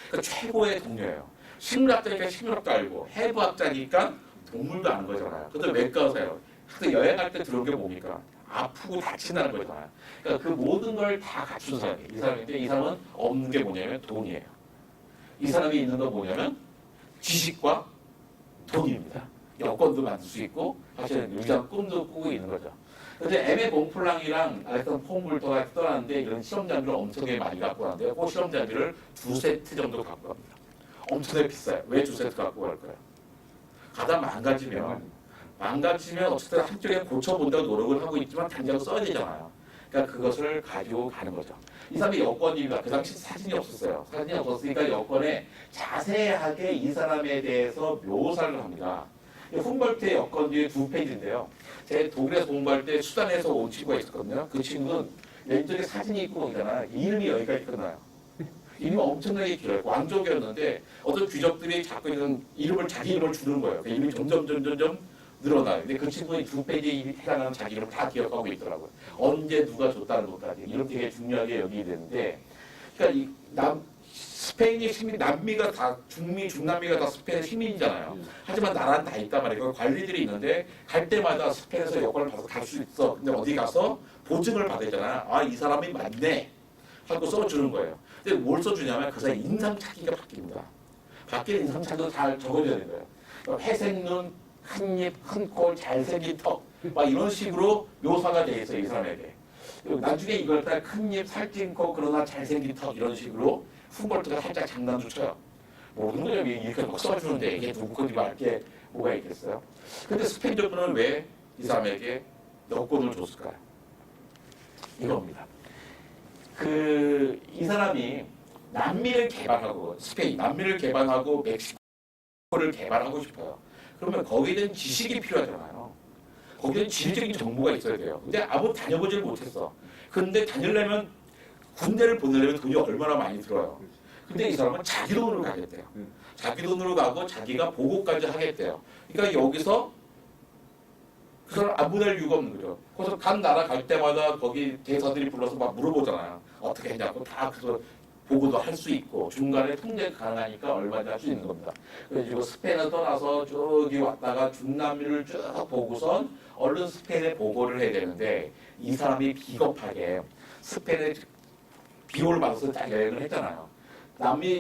그러니까 최고의 동료예요. 식물학자니까 식물학도 알고 해부학자니까 동물도 아는 거잖아요. 근데 외과의사예요. 근데 여행할 때 들어온 게 뭡니까? 아프고 다친다는 거잖아요. 그러니까 그 모든 걸 다 갖춘 사람이에요. 이 사람인데 이 사람은 없는 게 뭐냐면 돈이에요. 이 사람이 있는 건 뭐냐면 지식과 돈입니다. 여건도 만들 수 있고 사실은 유지한 꿈도 꾸고 있는 거죠. 근데 에메 봉플랑이랑 알렉산더 폰 훔볼트가 떠나는데 이런 실험 장비를 엄청나게 많이 갖고 가는데요. 그 실험 장비를 2세트 정도 갖고 갑니다. 엄청나게 비싸요. 왜 2세트 갖고 갈까요? 가다 망가지면 어쨌든 한쪽에 고쳐본다고 노력을 하고 있지만 당장 써야 되잖아요. 그러니까 그것을 가지고 가는 거죠. 이 사람의 여건입니다. 그 당시 사진이 없었어요. 사진이 없었으니까 여건에 자세하게 이 사람에 대해서 묘사를 합니다. 훔볼트의 여건 뒤에 2페이지인데요. 제 독일에서 공부할 때 수단에서 온 친구가 있었거든요. 그 친구는 왼쪽에 사진이 있고 있잖아요. 이름이 여기까지 끝나요. 이름이 엄청나게 길어요. 왕족이었는데 어떤 귀족들이 자꾸 자기 이름을 주는 거예요. 그 이름이 점점 늘어나요. 근데 그 친구는 2페이지에 해당하는 자기 이름을 다 기억하고 있더라고요. 언제 누가 줬다는 것까지. 이름 되게 중요하게 여기게 되는데, 그러니까 스페인의 시민, 중남미가 다 스페인의 시민이잖아요. 하지만 나라는 다 있단 말이에요. 관리들이 있는데 갈 때마다 스페인에서 여권을 받아서 갈 수 있어. 근데 어디 가서 보증을 받아야잖아. 아, 이 사람이 맞네 하고 써주는 거예요. 근데 뭘 써주냐면 그 사람 인상 찾기가 바뀝니다. 바뀐 인상 찾기도 잘 적어줘야 되는 거예요. 회색 눈, 큰 입, 큰 꼴, 잘생긴 턱, 막 이런 식으로 묘사가 돼 있어요, 이 사람에게. 나중에 이걸 딱 큰 입, 살찐 코, 그러나 잘생긴 턱 이런 식으로 훔볼트가 살짝 장난도 쳐요. 모든 걸 이렇게 막 써주는데 이게 누구 건지 알 게 뭐가 있겠어요? 근데 스페인 정부는 왜 이 사람에게 여권을 줬을까요? 이겁니다. 이 사람이 남미를 개발하고 멕시코를 개발하고 싶어요. 그러면 거기에 대한 지식이 필요하잖아요. 거기에 대한 지식적인 정보가 있어야 돼요. 근데 아무 다녀보지를 못했어. 근데 다니려면 군대를 보내려면 돈이 얼마나 많이 들어요. 근데 이 사람은 자기 돈으로 가겠대요. 자기 돈으로 가고 자기가 보고까지 하겠대요. 그러니까 여기서 그 사람 안 보낼 이유가 없는 거죠. 그래서 간 나라 갈 때마다 거기 대사들이 불러서 막 물어보잖아요. 어떻게 했냐고 다 그래서 보고도 할 수 있고 중간에 통제 가능하니까 얼마든지 할 수 있는 겁니다. 그래가지고 스페인을 떠나서 저기 왔다가 중남미를 쭉 보고선 얼른 스페인에 보고를 해야 되는데 이 사람이 비겁하게 스페인에 비호를 받아서 딱 여행을 했잖아요.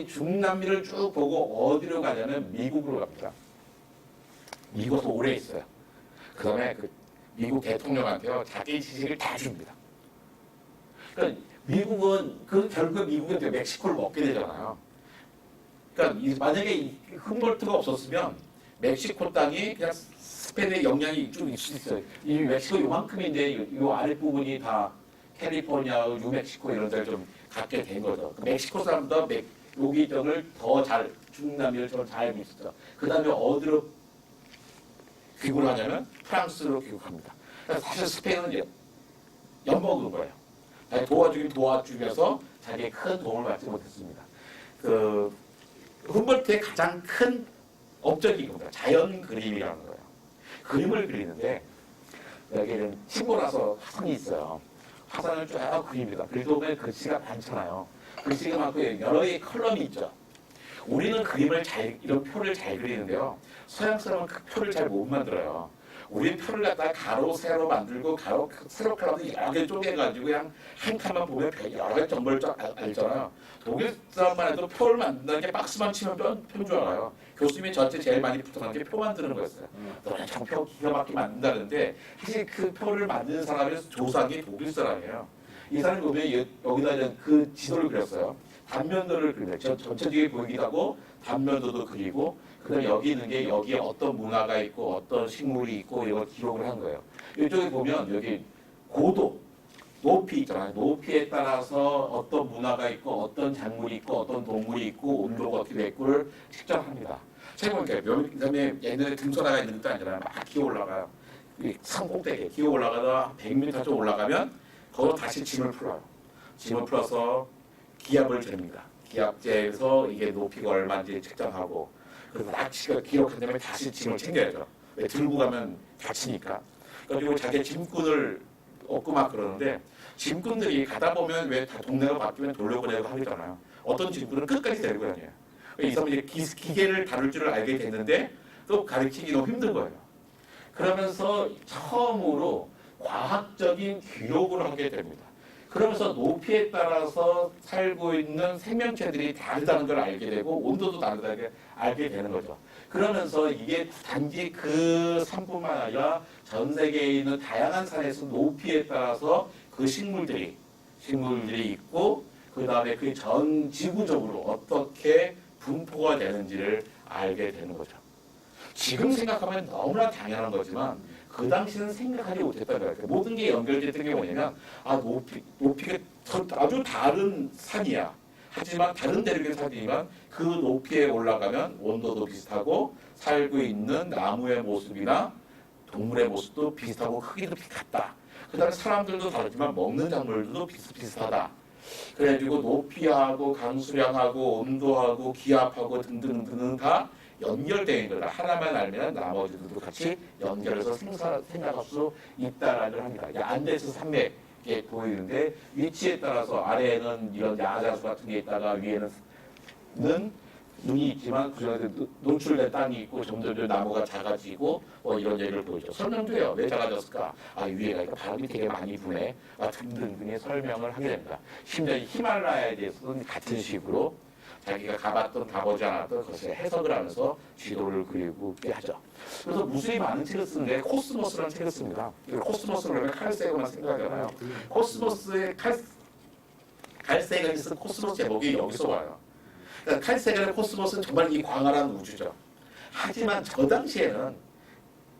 중남미를 쭉 보고 어디로 가냐면 미국으로 갑니다. 미국에서 오래 있어요. 그 다음에 그 미국 대통령한테요 자기 지식을 다 줍니다. 그러니까 미국은 결국 미국은 멕시코를 먹게 되잖아요. 그러니까 만약에 이 humboldt가 없었으면 멕시코 땅이 그냥 스페인의 영향이 좀 있을 수 있어요. 이 멕시코 요만큼인데 이 아랫부분이 다 캘리포니아, 뉴멕시코 이런 데를 좀 갖게 된 거죠. 멕시코 사람보다 여기 쪽을 더 잘, 중남미를 더 잘 알고 있었죠. 그 다음에 어디로 귀국을 하냐면 프랑스로 귀국합니다. 사실 스페인은 엿먹은 거예요. 도와주긴 도와주면서 자기의 큰 도움을 받지 못했습니다. humboldt의 가장 큰 업적이 이겁니다. 자연 그림이라는 거예요. 그림을 그리는데 여기는 친구라서 화산이 있어요. 화산을 쭉 그립니다. 그리고 보면 글씨가 많잖아요. 글씨가 많고 여러 개의 컬럼이 있죠. 우리는 이런 표를 잘 그리는데요. 서양 사람은 그 표를 잘 못 만들어요. 우리는 표를 갖다가 가로, 세로 만들고 가로, 세로 컬럼을 여러 개 쪼개가지고 그냥 한 칸만 보면 여러 개 정보를 쫙 알잖아요. 독일 사람만 해도 표를 만든다는 게 박스만 치면 표인 줄 알아요. 교수님이 저한테 제일 많이 부탁한 게 표 만드는 거였어요. 너는 정표 기가 막히게 만든다는데 사실 그 표를 만드는 사람의 조상이 독일 사람이에요. 이 사람이 보면 여기다 이제 그 지도를 그렸어요. 단면도를 그리죠. 전체적인 보이기도 하고 단면도도 그리고 그다음에 여기 있는 게 여기에 어떤 문화가 있고 어떤 식물이 있고 이걸 기록을 한 거예요. 이쪽에 보면 여기 고도, 높이 있잖아요. 높이에 따라서 어떤 문화가 있고 어떤 작물이 있고 어떤 동물이 있고 온도가 어떻게 됐고를 측정합니다. 제가 보니까 그다음에 옛날에 등산화가 있는 것도 아니라 막 기어 올라가요. 산 꼭대기에 기어 올라가다 100m 좀 올라가면 거기서 다시 짐을 풀어요. 짐을 풀어서 기압을 잽니다. 기압재에서 이게 높이가 얼마인지 측정하고 그래서 낚시가 기록한 다음에 다시 짐을 챙겨야죠. 왜 들고 가면 다치니까. 그리고 자기 짐꾼을 얻고 막 그러는데 짐꾼들이 가다 보면 왜 다 동네가 바뀌면 돌려보내고 하잖아요. 어떤 짐꾼은 끝까지 데리고 다녀요. 이 사람이 기계를 다룰 줄을 알게 됐는데 또 가르치기 너무 힘든 거예요. 그러면서 처음으로 과학적인 기록을 하게 됩니다. 그러면서 높이에 따라서 살고 있는 생명체들이 다르다는 걸 알게 되고 온도도 다르다는 알게 되는 거죠. 그러면서 이게 단지 그 산뿐만 아니라 전 세계에 있는 다양한 산에서 높이에 따라서 그 식물들이 있고 그 다음에 그 전 지구적으로 어떻게 분포가 되는지를 알게 되는 거죠. 지금 생각하면 너무나 당연한 거지만 그 당시는 생각하지 못했다는 거예요. 모든 게 연결됐던 게 뭐냐면 높이가 아주 다른 산이야. 하지만 다른 대륙의 산이지만 그 높이에 올라가면 온도도 비슷하고 살고 있는 나무의 모습이나 동물의 모습도 비슷하고 크기도 같다. 그 다음에 사람들도 다르지만 먹는 작물들도 비슷비슷하다. 그래가지고 높이하고 강수량하고 온도하고 기압하고 등등 다 연결되어 있는 거다. 하나만 알면 나머지들도 같이 연결해서 생각할 수 있다라는 걸 합니다. 안데스 산맥에 보이는데 위치에 따라서 아래에는 이런 야자수 같은 게 있다가 위에는 눈이 있지만 그 중에 노출된 땅이 있고 점점 나무가 작아지고 뭐 이런 얘기를 보이죠. 설명돼요. 왜 작아졌을까? 위에가 있고 바람이 되게 많이 부네. 등등등의 설명을 하게 됩니다. 심지어 히말라야에 대해서는 같은 식으로 자기가 가보지 않았던 것을 해석을 하면서 지도를 그리고 하죠. 그래서 무수히 많은 책을 쓰는데 코스모스라는 책을 씁니다. 코스모스를 하면 칼세거만 생각하잖아요. 코스모스의 칼세건이 쓴 코스모스 제목이 여기서 와요. 그러니까 칼세건의 코스모스는 정말 이 광활한 우주죠. 하지만 저 당시에는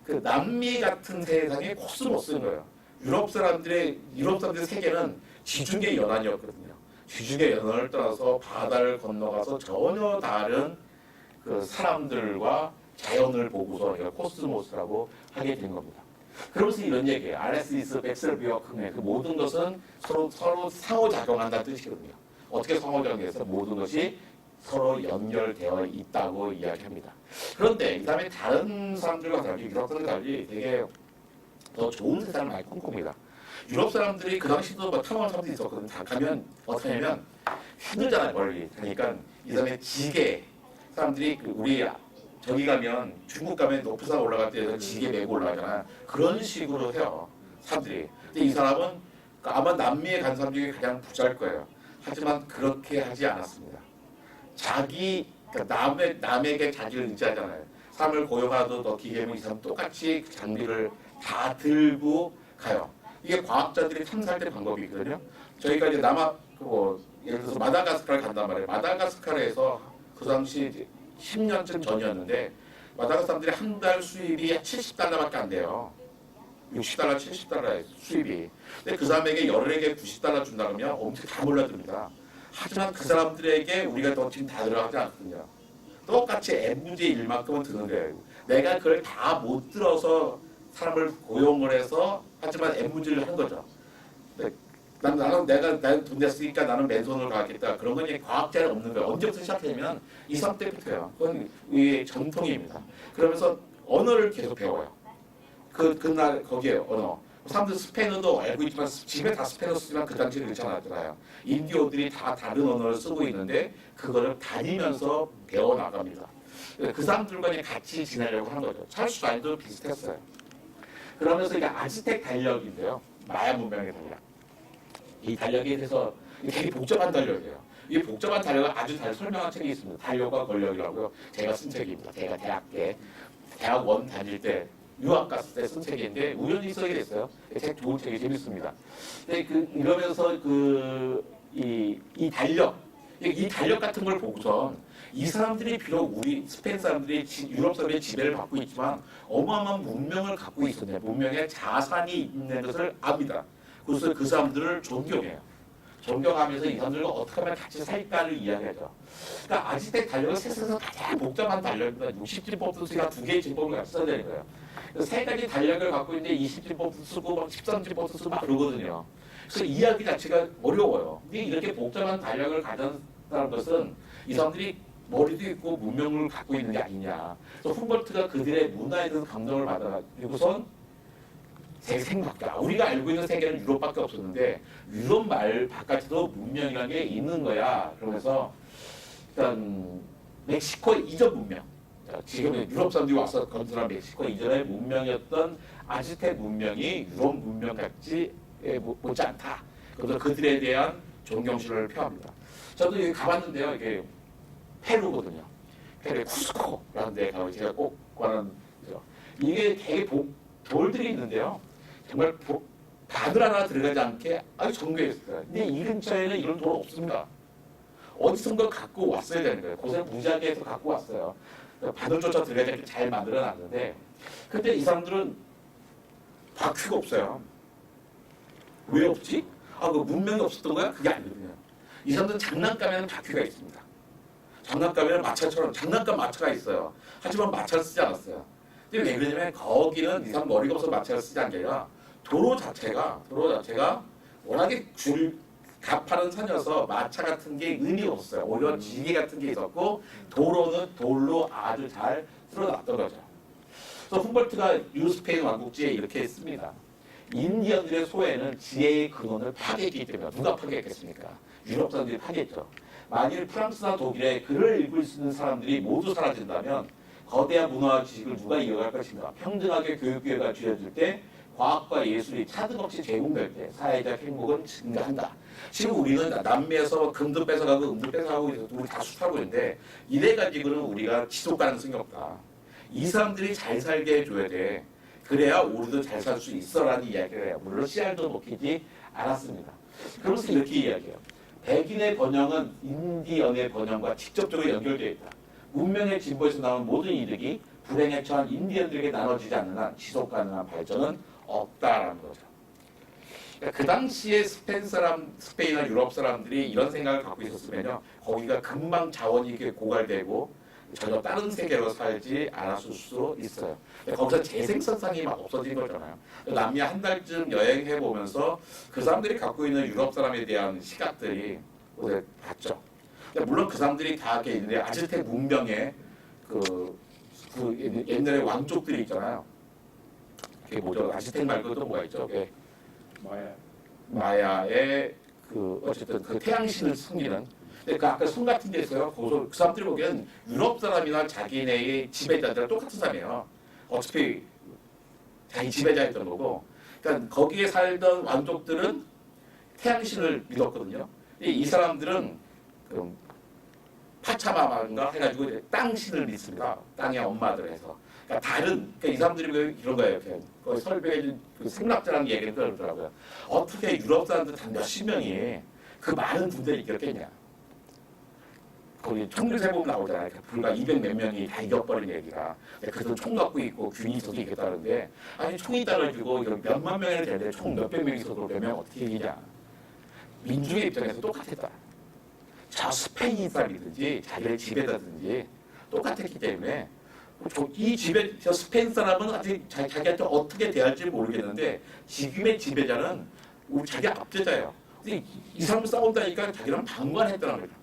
그 남미 같은 세상에 코스모스인 거예요. 유럽 사람들의 세계는 지중해 연안이었거든요. 지중해 연안을 따라서 바다를 건너가서 전혀 다른 그 사람들과 자연을 보고서 코스모스라고 하게 된 겁니다. 그러면서 이런 얘기예요. 아레스리스, 백셀비어크네 그 모든 것은 서로 상호작용한다는 뜻이거든요. 어떻게 상호작용해서 모든 것이 서로 연결되어 있다고 이야기합니다. 그런데 이 다음에 다른 사람들과 달리 유럽 사람들과 달리 되게 더 좋은 세상을 많이 꿈꿉니다. 유럽 사람들이 그 당시도 막 탐험한 사람들이 있었거든요. 가면 어떻게 하냐면 힘들잖아요, 멀리. 그러니까 이 사람의 지게 사람들이 우리 저기 가면 중국 가면 높은 산 올라갈 때 지게 메고 올라가잖아. 그런 식으로 해요, 사람들이. 근데 이 사람은 아마 남미에 간 사람 중에 가장 부자일 거예요. 하지만 그렇게 하지 않았습니다. 그러니까 남에게 자기를 의지하잖아요. 사람을 고용하도 더 기계면 이 사람 똑같이 장비를 다 들고 가요. 이게 과학자들이 탐사할 때 방법이 있거든요. 저희가 이제 예를 들어서 마다가스카를 간단 말이에요. 마다가스카르에서 그 당시 10년쯤 전이었는데 마다가스카르 사람들이 한 달 수입이 70달러밖에 안 돼요. 60달러, 70달러의 수입이. 근데 그 사람에게 열에게 90달러 준다 그러면 엄청 다 몰려듭니다. 하지만 그 사람들에게 우리가 더 지금 다 들어가지 않거든요. 똑같이 N분의 1만큼은 드는 거예요. 내가 그걸 다 못 들어서 사람을 고용을 해서 하지만 N분의 1을 한 거죠. 나는 돈 냈으니까 나는 맨손으로 가겠다. 그런 건 이제 과학자는 없는 거예요. 언제부터 시작하냐면 2, 3때부터요. 그건 이 전통입니다. 그러면서 언어를 계속 배워요. 그날 거기에 언어. 사람들 스페인어도 알고 있지만 집에 다 스페인어 쓰지만 그 당시에 그렇지 않았잖아요. 인디오들이 다 다른 언어를 쓰고 있는데 그거를 다니면서 배워나갑니다. 그 사람들과 같이 지내려고 하는 거죠. 찰스 다윈도 비슷했어요. 그러면서 이게 아즈텍 달력인데요. 마야 문명의 달력. 이 달력에 대해서 되게 복잡한 달력이에요. 이 복잡한 달력을 아주 잘 설명한 책이 있습니다. 달력과 권력이라고요. 제가 쓴 책입니다. 제가 대학원 다닐 때 유학 갔을 때 쓴 책인데 우연히 쓰게 됐어요. 책 좋은 책이 재밌습니다. 근데 이러면서 이 달력 같은 걸 보고선 이 사람들이 비록 우리 스페인 사람들이 유럽 사람의 지배를 받고 있지만 어마어마한 문명을 갖고 있었네요. 문명의 자산이 있는 것을 압니다. 그래서 그 사람들을 존경해요. 존경하면서 이 사람들과 어떻게 하면 같이 살까를 이야기하죠. 그러니까 아즈텍 달력은 세상에서 가장 복잡한 달력입니다. 60진법도 쓰고 2개의 진법을 같이 써야 되는 거예요. 세 가지 달력을 갖고 있는데 20진법도 쓰고 막 13진법도 쓰고 막 그러거든요. 그래서 이야기 자체가 어려워요. 근데 이렇게 복잡한 달력을 가졌다는 것은 이 사람들이 머리도 있고 문명을 갖고 있는 게 아니냐. 그래서 훔볼트가 그들의 문화에 대해서 감동을 받아가지고선 제 생각과 우리가 알고 있는 세계는 유럽밖에 없었는데 유럽 말 바깥에도 문명이라는 게 있는 거야. 그러면서 일단 멕시코 이전 문명, 지금 유럽 사람들이 와서 건설한 멕시코 이전의 문명이었던 아즈텍 문명이 유럽 문명 같지 못지않다. 그래서 그들에 대한 존경심을 표합니다. 저도 여기 가봤는데요. 이게 페루거든요. 페루의 쿠스코라는 데 가고 제가 꼭 가는 거죠. 이게 되게 돌들이 있는데요. 정말 바늘 하나 들어가지 않게 아주 정교했어요. 근데 이 근처에는 이런 돌 없습니다. 어디선가 갖고 왔어야 되는 거예요. 고생 무지하게 해서 갖고 왔어요. 바늘조차 들어가지 않게 잘 만들어놨는데 근데 이 사람들은 바퀴가 없어요. 왜 없지? 그 문명이 없었던 거야? 그게 아니거든요. 이 사람들은 장난감에는 바퀴가 있습니다. 장난감에는 마차처럼 장난감 마차가 있어요. 하지만 마차를 쓰지 않았어요. 근데 왜 그러냐면 거기는 이 사람 머리가 없어서 마차를 쓰지 않은 게 아니라 도로 자체가 워낙에 가파른 산이어서 마차 같은 게 의미가 없어요. 오히려 지게 같은 게 있었고 도로는 돌로 아주 잘 쓸어놨던 거죠. 그래서 훔볼트가 유스페인 왕국지에 이렇게 씁니다. 인디언들의 소외는 지혜의 근원을 파괴했기 때문에 누가 파괴했겠습니까? 유럽 사람들이 파괴했죠. 만일 프랑스나 독일에 글을 읽을 수 있는 사람들이 모두 사라진다면 거대한 문화와 지식을 누가 이어갈 것인가? 평등하게 교육기회가 주어질 때 과학과 예술이 차등없이 제공될 때 사회적 행복은 증가한다. 지금 우리는 남미에서 금도 뺏어가고 은도 뺏어가고 우리 다 수출하고 있는데 이래가지고는 우리가 지속 가능성이 없다. 이 사람들이 잘 살게 해줘야 돼. 그래야 우리도 잘 살 수 있어라는 이야기를 해요. 물론 씨알도 먹히지 않았습니다. 그러면서 이렇게 이야기해요. 백인의 번영은 인디언의 번영과 직접적으로 연결되어 있다. 문명의 진보에서 나온 모든 이득이 불행에 처한 인디언들에게 나눠지지 않는 한 지속 가능한 발전은 없다라는 거죠. 그러니까 그 당시에 스페인이나 유럽 사람들이 이런 생각을 갖고 있었으면요, 거기가 금방 자원이 이렇게 고갈되고 전혀 다른 세계로 살지 않았을 수도 있어요. 거기서 재생산상이 막 없어진 거잖아요. 남미 한 달쯤 여행해 보면서 그 사람들이 갖고 있는 유럽 사람에 대한 시각들이 봤죠. 물론 그 사람들이 다 이렇게 있는데 아즈텍 문명의 그 옛날에 왕족들이 있잖아요. 그게 뭐죠? 아즈텍 말고 또 뭐가 있죠? 마야의 어쨌든 그 태양신을 섬기는 근데 그 아까 섬 같은 데 있어요. 거기서 그 사람들이 보기엔 유럽 사람이나 자기네의 지배자들은 똑같은 사람이에요. 어차피 자기 지배자였던 거고. 그러니까 거기에 살던 왕족들은 태양신을 믿었거든요. 이 사람들은 그 파차마마인가 해가지고 땅신을 믿습니다. 땅의 엄마들 해서. 그러니까 다른, 그러니까 이 사람들이 왜 이런 거예요. 거기 설명해 그 생락자라는 얘기를 그러더라고요. 어떻게 유럽 사람들 단 몇십 명이 그 많은 군대를 이겼겠냐. 거기 총들세 보면 나오잖아요. 불과 200 몇 명이 다 이겨버린 얘기가. 그래서 총 갖고 있고 균이 있어도 이겼다는데, 아니 총이 떨어지고 몇만 명이 되는데 총 몇백 명이 있어도 몇 명 어떻게 이기냐. 민중의 입장에서 똑같았다. 저 스페인 사람이든지 자기를 지배자든지 똑같았기 때문에 저 스페인 사람은 아직 자기한테 어떻게 대할지 모르겠는데 지금의 지배자는 우리 자기 압제자예요. 근데 이 사람을 싸운다니까 자기는 방관했다는 거죠.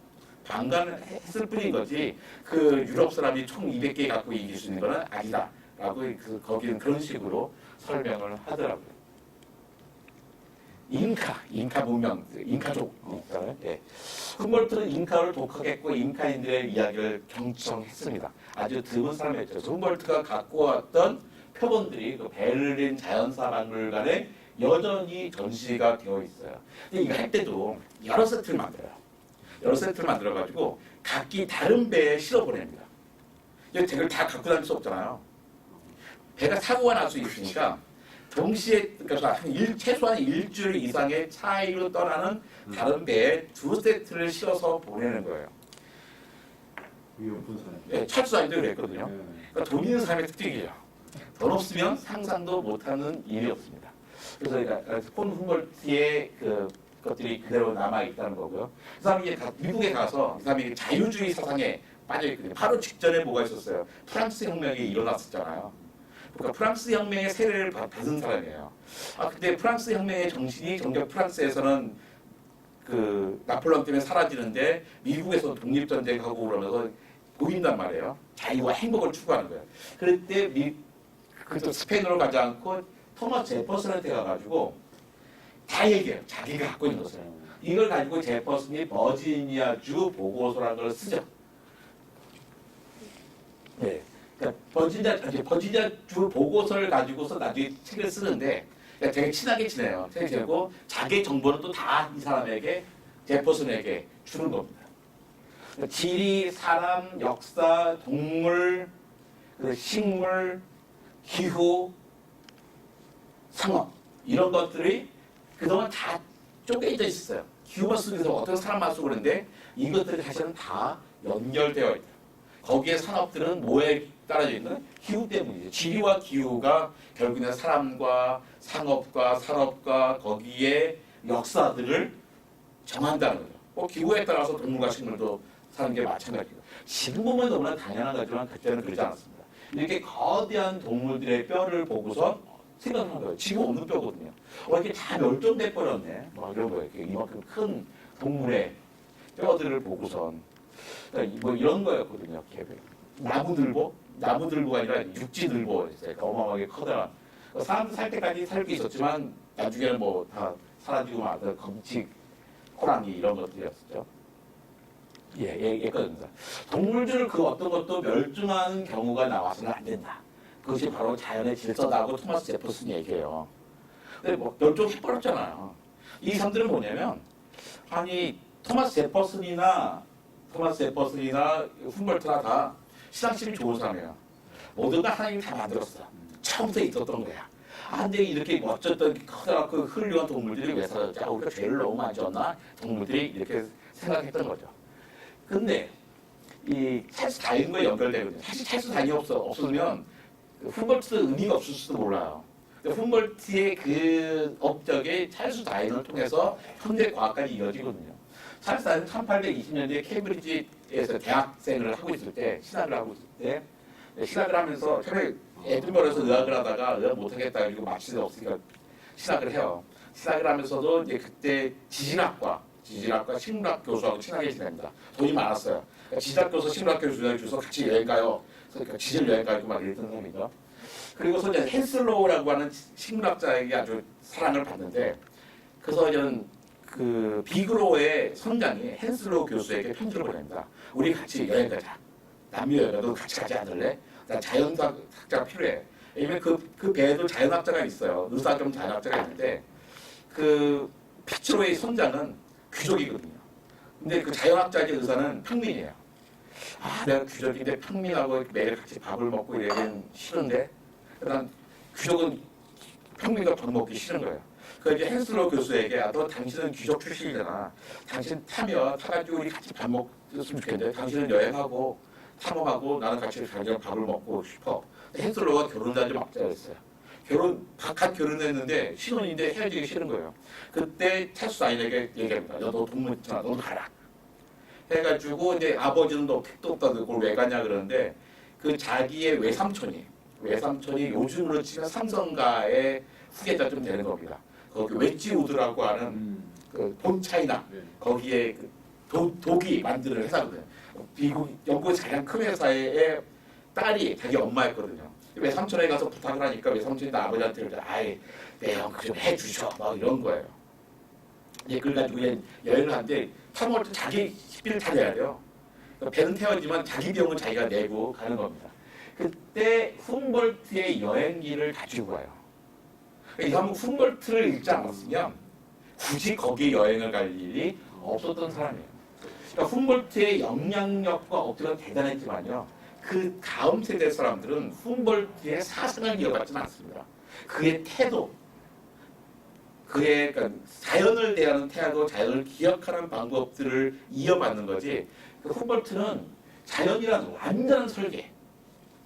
방관을 했을 뿐인 거지 그 유럽 사람이 총 200개 갖고 이길 수 있는 건 아니다. 라고 거기는 그런 식으로 설명을 하더라고요. 잉카 문명, 잉카족 있잖아요. 예. 훔볼트는 잉카를 독학했고 잉카인들의 이야기를 경청했습니다. 아주 드문 사람이었죠. 훔볼트가 갖고 왔던 표본들이 그 베를린 자연사박물관에 여전히 전시가 되어 있어요. 근데 이거 할 때도 여러 세트를 만들어요. 여러 세트를 만들어가지고 각기 다른 배에 실어 보냅니다. 이걸 다 갖고 다닐 수 없잖아요. 배가 사고가 날 수 있으니까 동시에 그러니까 최소한 일주일 이상의 차이로 떠나는 다른 배에 두 세트를 실어서 보내는 거예요. 위험 분산. 네, 철수사님도 그랬거든요. 네. 그러니까 돈 있는 사람의 특징이에요. 돈 없으면 상상도 못하는 일이 없습니다. 그래서 그러니까 폰 훔볼트의 그 것들이 그대로 남아 있다는 거고요. 그 사람이 미국에 가서 그 사람이 자유주의 사상에 빠져 있거든요. 바로 직전에 뭐가 있었어요. 프랑스 혁명이 일어났었잖아요. 그러니까 프랑스 혁명의 세례를 받은 사람이에요. 근데 프랑스 혁명의 정신이 정작 프랑스에서는 그 나폴레옹 때문에 사라지는데 미국에서 독립전쟁하고 그러면서 보인단 말이에요. 자유와 행복을 추구하는 거예요. 그럴 때 그또 스페인으로 가지 않고 토마스 제퍼슨한테 가가지고 다 얘기해요. 자기가 갖고 있는 것을. 이걸 가지고 제퍼슨이 버지니아주 보고서라는 걸 쓰죠. 네. 그러니까 버지니아주 보고서를 가지고서 나중에 책을 쓰는데 그러니까 되게 친하게 지내요. 책을 지내고 자기 정보는 또 다 이 사람에게 제퍼슨에게 주는 겁니다. 그러니까 지리, 사람, 역사, 동물, 식물, 기후, 상업 이런 것들이 그동안 다 쪼개져 있었어요. 기후만 쓰면서 어떤 사람만 쓰고 그러는데 이것들이 사실은 다 연결되어 있다. 거기에 산업들은 뭐에 따라져 있는? 기후 때문이죠. 지리와 기후가 결국에는 사람과 상업과 산업과 거기에 역사들을 정한다는 거죠. 기후에 따라서 동물과 식물도 사는 게 마찬가지예요. 지금 보면 너무나 당연한 거지만 그때는 그러지 않았습니다. 이렇게 거대한 동물들의 뼈를 보고서 생각하는 거예요. 지금 없는 뼈거든요. 이렇게 다 멸종돼 버렸네. 이런 거예요. 이만큼 큰 동물의 뼈들을 보고선 뭐 이런 거였거든요. 나무들보가 아니라 육지들보였어요. 어마어마하게 커다란. 사람들 살 때까지 살고 있었지만 나중에는 뭐 다 사라지고 말았던 검칙, 호랑이 이런 것들이었었죠. 예거든요. 동물들 그 어떤 것도 멸종하는 경우가 나와서는 안 된다. 그것이 바로 자연의 질서다고 토마스 제퍼슨이 얘기해요. 근데 뭐 멸종해버렸잖아요. 이 사람들은 뭐냐면 아니 토마스 제퍼슨이나 훔볼트나 다 신앙심이 좋은 사람이에요. 모든 걸 하나님이 다 만들었어. 처음부터 있었던 거야. 근데 이렇게 멋졌던 커다랗고 그 훌륭한 동물들이 왜 사라졌지? 우리가 죄를 너무 많이 졌나? 동물들이 이렇게 생각했던 거죠. 근데 이 찰스 다윈과 연결되거든요. 사실 찰스 다윈이 없으면 훔볼트도 의미가 없을지도 몰라요. 훔볼트의 그 업적이 찰스 다윈을 통해서 현대 과학까지 이어지거든요. 찰스 다윈은 1820년대에 케임브리지에서 대학생을 하고 있을 때, 신학을 하면서 처음에 에드버러에서 의학을 하다가 의학 못하겠다 그리고 마칠 수 없으니까 신학을 해요. 신학을 하면서도 이제 그때 지질학과 식물학 교수하고 친하게 지냅니다. 돈이 많았어요. 그러니까 지질학 교수, 식물학 교수에서 같이 여행 가요. 그러니까 지질 여행 가고 막 이랬던 사람이죠. 그리고서 이제 헨슬로우라고 하는 식물학자에게 아주 사랑을 받는데, 그래서 저는 그 비그로의 선장이 헨슬로 교수에게 편지를 보냅니다. 우리 같이 여행 가자. 남미 여행 가도 같이 가지 않을래? 나 자연학자가 필요해. 왜냐면 그 배에도 자연학자가 있어요. 의사 좀 자연학자가 있는데 그 피츠로의 선장은 귀족이거든요. 근데 그 자연학자의 의사는 평민이에요. 아, 내가 귀족인데 평민하고 매일 같이 밥을 먹고 이러긴 싫은데, 난 귀족은 평민과 밥 먹기 싫은 거예요. 그래서 이제 헨슬로 교수에게, 아, 너 당신은 귀족 출신이잖아. 당신 타가지고 우리 같이 밥 먹었으면 좋겠는데, 당신은 여행하고 탐험하고 나는 같이 자기랑 밥을 먹고 싶어. 헨슬로가 결혼하지 말자 그랬어요. 갓 결혼했는데 신혼인데 헤어지기 싫은 거예요. 그때 찰스 아인에게 얘기합니다. 너 돈 못 있잖아. 너도 가라. 해가지고 이제 아버지는 너 택도 없다. 그걸 왜 가냐 그러는데 그 자기의 외삼촌이 요즘으로 치면 삼성가의 후계자 좀 되는 겁니다. 거기 웨지우드라고 하는 그 본차이나 네. 거기에 그 독이 만드는 회사거든요. 영국의 가장 큰 회사의 딸이 자기 엄마였거든요. 외삼촌에 가서 부탁을 하니까 외삼촌이 아버지한테 그러죠. 아이, 내 형 그 좀 해주셔. 막 이런 거예요. 이제 그걸 가지고 여행을 하는데 탐험할 때 자기 식비를 다 내야 돼요. 그러니까 배는 태워지만 자기 비용은 자기가 내고 가는 겁니다. 그때 훔볼트의 여행기를 가지고 가요. 이 사람은 훔볼트를 읽지 않았으면 굳이 거기에 여행을 갈 일이 없었던 사람이에요. 그러니까 훔볼트의 영향력과 업적은 대단했지만요. 그 다음 세대 사람들은 훔볼트의 사상을 이어받지는 않습니다. 그의 태도, 그의 그러니까 자연을 대하는 태도, 자연을 기억하는 방법들을 이어받는 거지. 그 훔볼트는 자연이란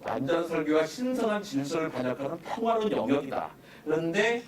완전한 설계와 신선한 질서를 반영하는 평화로운 영역이다. 그런데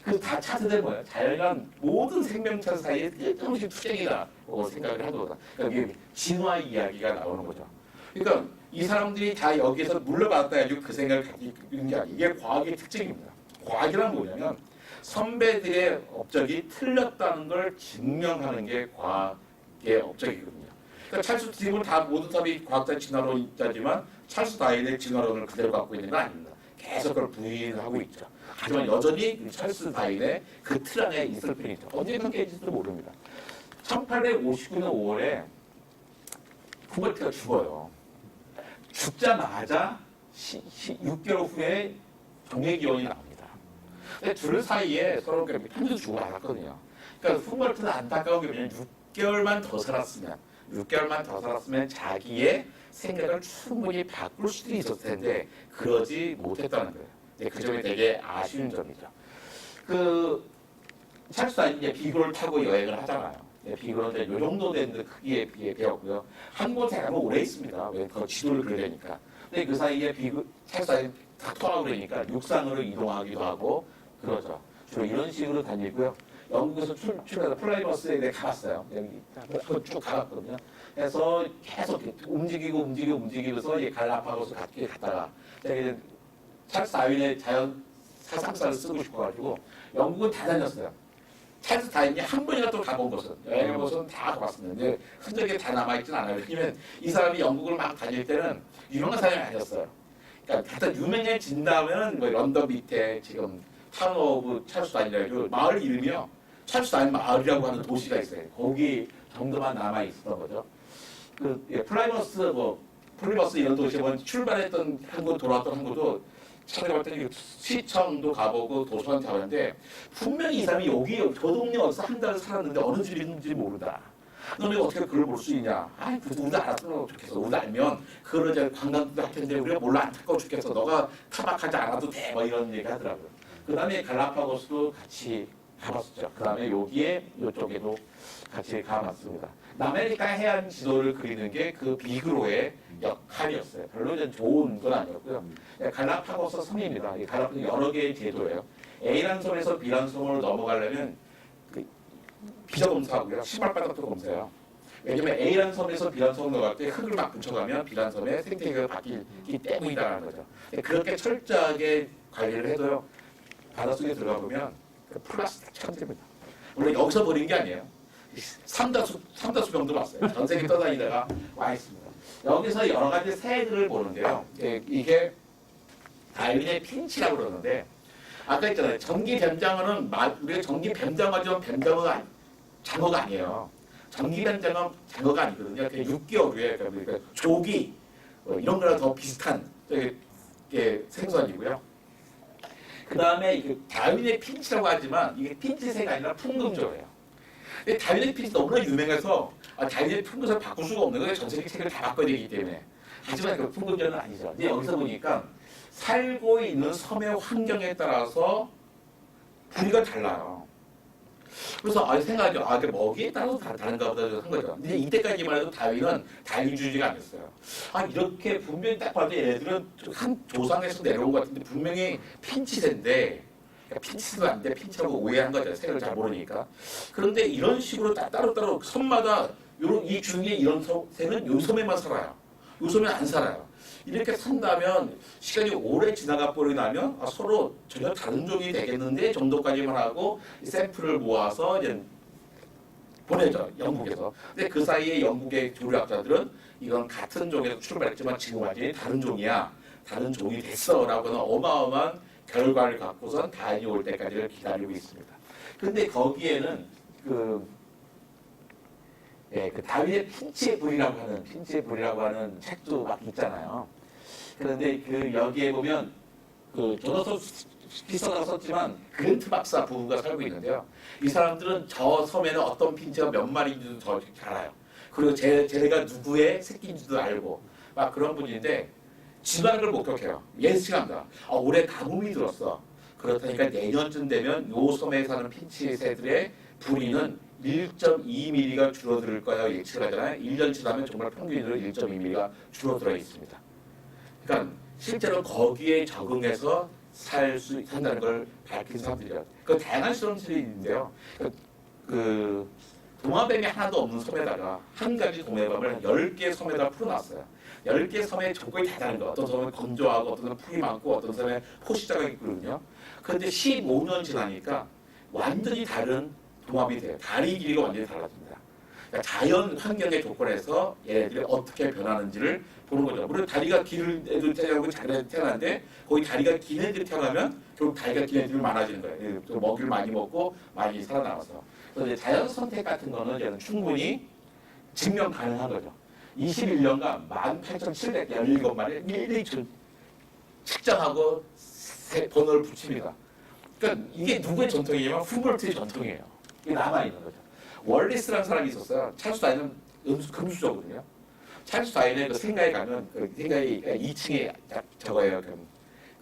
그 다 차세대 뭐예요? 자연이란 모든 생명체 사이에 끊임없이 투쟁이다고 생각을 하는 거다. 그러니까 이게 진화 이야기가 나오는 거죠. 그러니까 이 사람들이 다 여기에서 물러받았다 해가지고 그 생각을 가지는 게 아니에요. 이게 과학의 특징입니다. 과학이란 뭐냐면 선배들의 업적이 틀렸다는 걸 증명하는 게 과학의 업적이거든요. 그러니까 찰스 다윈은 모든 사람이 과학자 진화론자지만 찰스 다윈의 진화론을 그대로 갖고 있는 건 아닙니다. 계속 그걸 부인하고 있죠. 하지만 여전히 찰스 다윈의 그 틀 안에 있을 뿐이죠. 언제는 깨질지도 모릅니다. 1859년 5월에 훔볼트가 죽어요. 죽자마자 6개월 후에 정례기원이 나옵니다. 근데 둘 사이에 서로 편지도 주고 받았거든요. 그러니까 훔볼트는 안타까운 게 뭐냐면 6개월만 더 살았으면 자기의 생각을 충분히 바꿀 수도 있었을 텐데 그러지 못했다는 거예요. 그 점이 되게 아쉬운 점이죠. 그 찰스 다윈이 비그로를 타고 여행을 하잖아요. 비그로는 이 정도 되는 크기의 배였고요. 한 곳에 가면 오래 있습니다. 왜 그 지도를 그리려니까. 근데 그 사이에 찰스 다윈이 닥터하고 그러니까 육상으로 이동하기도 하고 그러죠. 주로 이런 식으로 다니고요. 영국에서 출발해서 플라이버스에 내가 가봤어요. 여기 쭉 가봤거든요. 그래서 계속 움직이면서 갈라파고스 갔다가 찰스 다윈의 자연 사상사를 쓰고 싶어가지고 영국은 다 다녔어요. 찰스 다윈이 한 번이라도 가본 곳은 여행해 곳은 다 가봤습니다. 근데 흔적이 다 남아있진 않아요. 왜냐면 이 사람이 영국을 막 다닐 때는 유명한 사람이 아니었어요. 그러니까 하여튼 유명해진다면 뭐 런던 밑에 지금 타운 오브 찰스 다윈이라고 마을 이름이요. 찰스 다윈 마을이라고 하는 도시가 있어요. 거기 정도만 남아 있었던 거죠. 플라이버스 이런 도시에 출발했던 한국 돌아왔던 한국도 찾아봤더니 시청도 가보고 도서관 가봤는데 분명히 이 사람이 여기 저 동네 어디서 한 달을 살았는데 어느 집인지 모르다. 너네 어떻게 그걸 볼 수 있냐? 아이, 그래도 우리도 알았으면 좋겠어. 우리도 알면 그걸 이제 관광도 할 텐데 우리가 몰라 안타까워 죽겠어. 너가 타박하지 않아도 돼. 뭐 이런 얘기 하더라고요. 그 다음에 갈라파고스도 같이 가봤었죠. 그 다음에 여기에 이쪽에도 같이 가봤습니다. 남아메리카 해안 지도를 그리는 게 그 비그로의 역할이었어요. 별로 좀 좋은 건 아니었고요. 갈라파고스 섬입니다. 갈라파고스 여러 개의 제도예요. A라는 섬에서 B라는 섬으로 넘어가려면 비자 검사하고요. 신발바닥도 검사해요. 왜냐면 A라는 섬에서 B라는 섬으로 넘어갈 때 흙을 막 붙여가면 B라는 섬의 생태계가 바뀌기 때문이라는 거죠. 그렇게 철저하게 관리를 해도요. 바닷속에 들어가 보면 플라스틱 천지입니다. 물론 여기서 버린 게 아니에요. 삼다수 병도 왔어요. 전 세계 떠다니다가 와 있습니다. 여기서 여러 가지 새들을 보는데요. 이게 다윈의 핀치라고 그러는데 아까 있잖아요. 전기 뱀장어는 우리가 전기 뱀장어지만 뱀장어가 장어가 아니에요. 전기 뱀장어 장어가 아니거든요. 그냥 6개월 후에 그러니까 조기 이런 거랑 더 비슷한 생선이고요. 그 다음에 다윈의 핀치라고 하지만 이게 핀치새가 아니라 풍금조예요. 근데 다윈의 핀치 너무나 유명해서 다윈의 풍금조를 바꿀 수가 없는 거예요. 전 세계 책을 다 바꿔야 되기 때문에. 하지만 그 풍금조는 아니죠. 근데 여기서 보니까 살고 있는 섬의 환경에 따라서 부위가 달라요. 그래서 생각하죠. 그 먹이에 따라서 다른가 보다 한 거죠. 근데 이때까지만 해도 다윈은 다윈주의가 아니었어요. 이렇게 분명히 딱 봐도 얘네들은 한 조상에서 내려온 것 같은데 분명히 핀치새인데 핀치새도 안 돼. 핀치라고 오해한 거죠. 색을 잘 모르니까. 그런데 이런 식으로 따로따로 섬마다 이 중에 이런 새는 요 섬에만 살아요. 요 섬에 안 살아요. 이렇게 산다면 시간이 오래 지나가 버리고 나면 서로 전혀 다른 종이 되겠는데 정도까지만 하고 샘플을 모아서 이제 보내죠. 영국에서. 근데 그 사이에 영국의 조류학자들은 이건 같은 종에서 출발했지만 지금 완전히 다른 종이야. 다른 종이 됐어. 라고는 어마어마한 결과를 갖고선 다윈이 올 때까지를 기다리고 있습니다. 근데 거기에는 그 다윈의 핀치의 불이라고 하는 책도 막 있잖아요. 그런데 여기에 보면 저도 비슷하다고 썼지만 그랜트 박사 부부가 살고 있는데요. 이 사람들은 저 섬에는 어떤 핀치가 몇 마리인지도 더 알아요. 그리고 쟤네가 누구의 새끼인지도 알고 막 그런 분인데 집안을 걸 목격해요. 예측합니다. 올해 가뭄이 들었어. 그렇다니까 내년쯤 되면 요 섬에 사는 핀치 새들의 부리는 1.2mm가 줄어들 거야 예측을 하잖아요. 1년 지나면 정말 평균으로 1.2mm가 줄어들어 있습니다. 그러니까 실제로 거기에 적응해서 산다는 걸 밝힌 사람들이죠. 그 다양한 실험들이 있는데요. 도마뱀이 하나도 없는 섬에다가 한 가지 도마뱀을 10개 섬에다 풀어놨어요. 10개 섬의 조건이 다 다른 거예요. 어떤 섬은 건조하고 어떤 섬은 풀이 많고 어떤 섬에 포식자가 있거든요. 그런데 15년 지나니까 완전히 다른 도마뱀이 돼요. 다리 길이가 완전히 달라집니다. 그러니까 자연 환경의 조건에서 얘네들이 어떻게 변하는지를 보는 거죠. 물론 다리가 긴 애들 태어나고 작은 애들 태어나는데 거기 다리가 긴 애들 태어나면 결국 다리가 긴 애들이 많아지는 거예요. 먹이를 많이 먹고 많이 살아남아서. 그래서 이제 자연 선택 같은 거는 저는 충분히 증명 가능한 거죠. 21년간 18,717마리 일일이 측정하고 번호를 붙입니다. 그러니까 이게 누구의 전통이냐면 훔볼트의 전통이에요. 이게 남아있는 거죠. 월리스라는 사람이 있었어요. 찰스 다윈은 금수저거든요. 찰스 다윈의 그 생가에 가면 생가에 2층에 저거예요.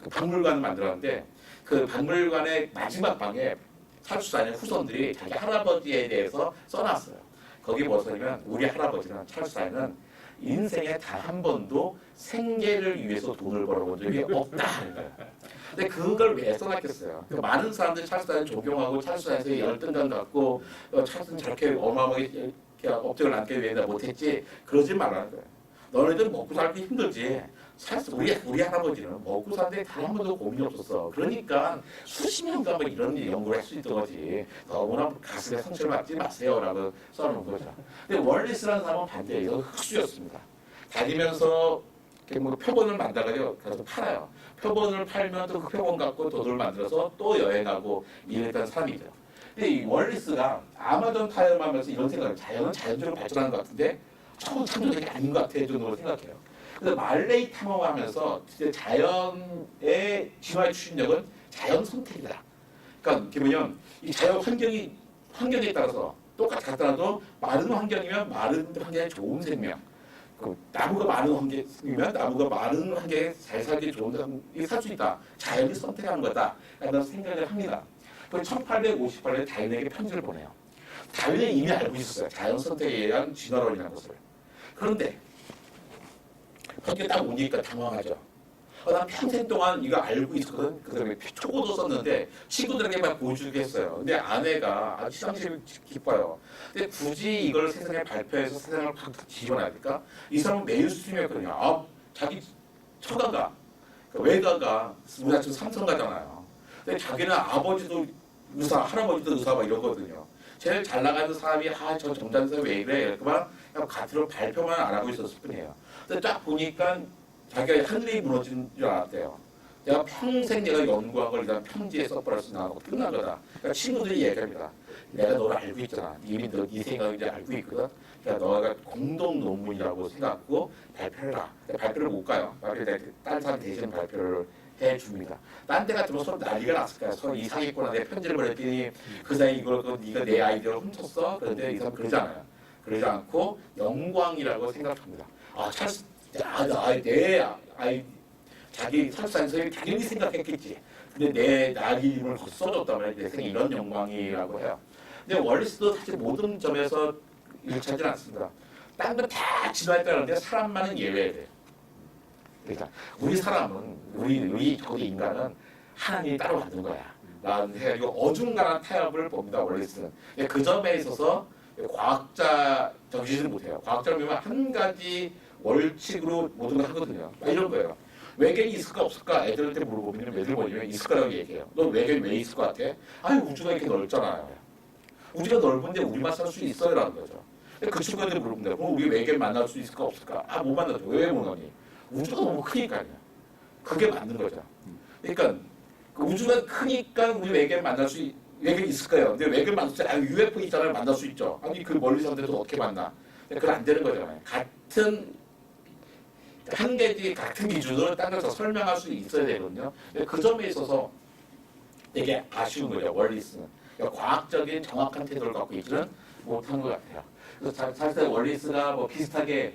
그 박물관을 만들었는데 그 박물관의 마지막 방에 찰스 다윈의 후손들이 자기 할아버지에 대해서 써놨어요. 거기 뭐 써냐면 우리 할아버지는 찰스 다윈은 인생에 단 한 번도 생계를 위해서 돈을 벌어본 적이 없다 하는 거예요. 근데 그걸 왜 써놨겠어요? 그러니까 많은 사람들이 찰스 다윈을 존경하고 찰스 다윈에 열등감 갖고 찰스는 저렇게 어마어마하게 업적을 남기 위해 못했지 그러지 말라는 거예요. 너네들 먹고 살기 힘들지. 찰스 우리 할아버지는 먹고 사는데 단 한 번도 고민이 없었어. 그러니까 수십 년간 뭐 이런 연구를 할 수 있던 거지. 너무나 가슴에 상처를 받지 마세요라고 써놓은 거죠. 근데 월리스라는 사람은 반대예요. 흑수였습니다. 다니면서 뭐 표본을 만들어가지고 가서 팔아요. 표본을 팔면 또 그 표본 갖고 돈을 만들어서 또 여행하고 이랬던 사람이죠. 근데 이 월리스가 아마존 타협하면서 이런 생각을 자연은 자연적으로 발전하는 것 같은데 처음 창조적이 아닌 것 같아 정도로 생각해요. 그래서 말레이 탐험하면서 진짜 자연의 진화의 추진력은 자연 선택이다. 그러니까 이게 뭐냐면 이 자연 환경에 따라서 똑같이 갖다놔도 마른 환경이면 마른 환경에 좋은 생명. 나무가 많은 환경이면 나무가 많은 환경에 잘 살기 좋은 사람이 살 수 있다. 자연이 선택한 거다. 라는 생각을 합니다. 1858년에 다윈에게 편지를 보내요. 다윈은 이미 알고 있었어요. 자연 선택에 의한 진화론이라는 것을. 그런데 그렇게 딱 오니까 당황하죠. 난 평생 동안 이거 알고 있었거든. 그 다음에 초고도 썼는데 친구들에게만 보여주게 했어요. 근데 아내가 아주 시상식을 기뻐요. 근데 굳이 이걸 세상에 발표해서 세상을 확 뒤집어놔야 될까? 이 사람은 메인스트림이었거든요. 자기 처가가, 외가가 우리가 지금 삼성가잖아요. 근데 자기는 아버지도 의사, 할아버지도 의사 막 이러거든요. 제일 잘 나가는 사람이 저 점잖은 왜 이래? 이렇게만 그냥 겉으로 발표만 안 하고 있었을 뿐이에요. 근데 딱 보니까 자기가 하늘이 무너진 줄 알았대요. 내가 평생 내가 연구한 걸 일단 편지에 써버려서 나하고 끝난 거다. 그러니까 친구들이 얘기합니다. 내가 너를 알고 있잖아. 이미 너네 생각을 이제 알고 있거든. 그러니까 너가 공동 논문이라고 생각하고 발표해라. 발표를 못 가요. 다른 사람 대신 발표를 해줍니다. 딴 데 같으면 서로 난리가 났을 거야. 서로 이상했구나. 내가 편지를 보냈더니 그 사이 이걸 네가 내 아이디어를 훔쳤어. 그런데 이 사람 그러지 않아요. 그러지 않고 영광이라고 생각합니다. 찰스, 내 아이 자기 설사에서 당연히 생각했겠지. 근데 내 이름을 써줬단 말이야. 내 생에 이런 영광이라고 해요. 근데 월리스도 사실 모든 점에서 일치하지 않습니다. 딴 건 다 진화했다는데 사람만은 예외돼요. 그러니까 우리 사람은 우리 저기 인간은 하나님이 따로 만든 거야. 라는 해가지고 어중간한 타협을 봅니다. 월리스는. 그 점에 있어서 과학자 정신을 못해요. 과학자를 보면 한 가지 원칙으로 모든 걸 하거든요. 이런 거예요. 외계인이 있을까 없을까 애들한테 물어보면 애들 뭐냐면 있을 거라고 얘기해요. 너 외계인 왜 있을 것 같아? 아니 우주가 이렇게 넓잖아요. 우주가 넓은데 우리만 살 수 있어요? 라는 거죠. 그 친구한테 물어봅니다. 그럼 우리 외계인 만날 수 있을까 없을까? 못 만나죠. 왜 못 만나니? 우주가 너무 크니까요. 그게 맞는 거죠. 그러니까 우주가 크니까 우리 외계인 만날 외계인 있을 거예요. 근데 외계인 만날 수 있잖아요. UFO 있잖아요. 만날 수 있죠. 아니 그 멀리 사는데도 어떻게 만나? 그건 안 되는 거잖아요. 한 개지 같은 기준으로 딴 데서 설명할 수 있어야 되거든요. 그 점에 있어서 되게 아쉬운 거죠. 월리스는. 그러니까 과학적인 정확한 태도를 갖고 있지는 못한 것 같아요. 그래서 사실 월리스가 뭐 비슷하게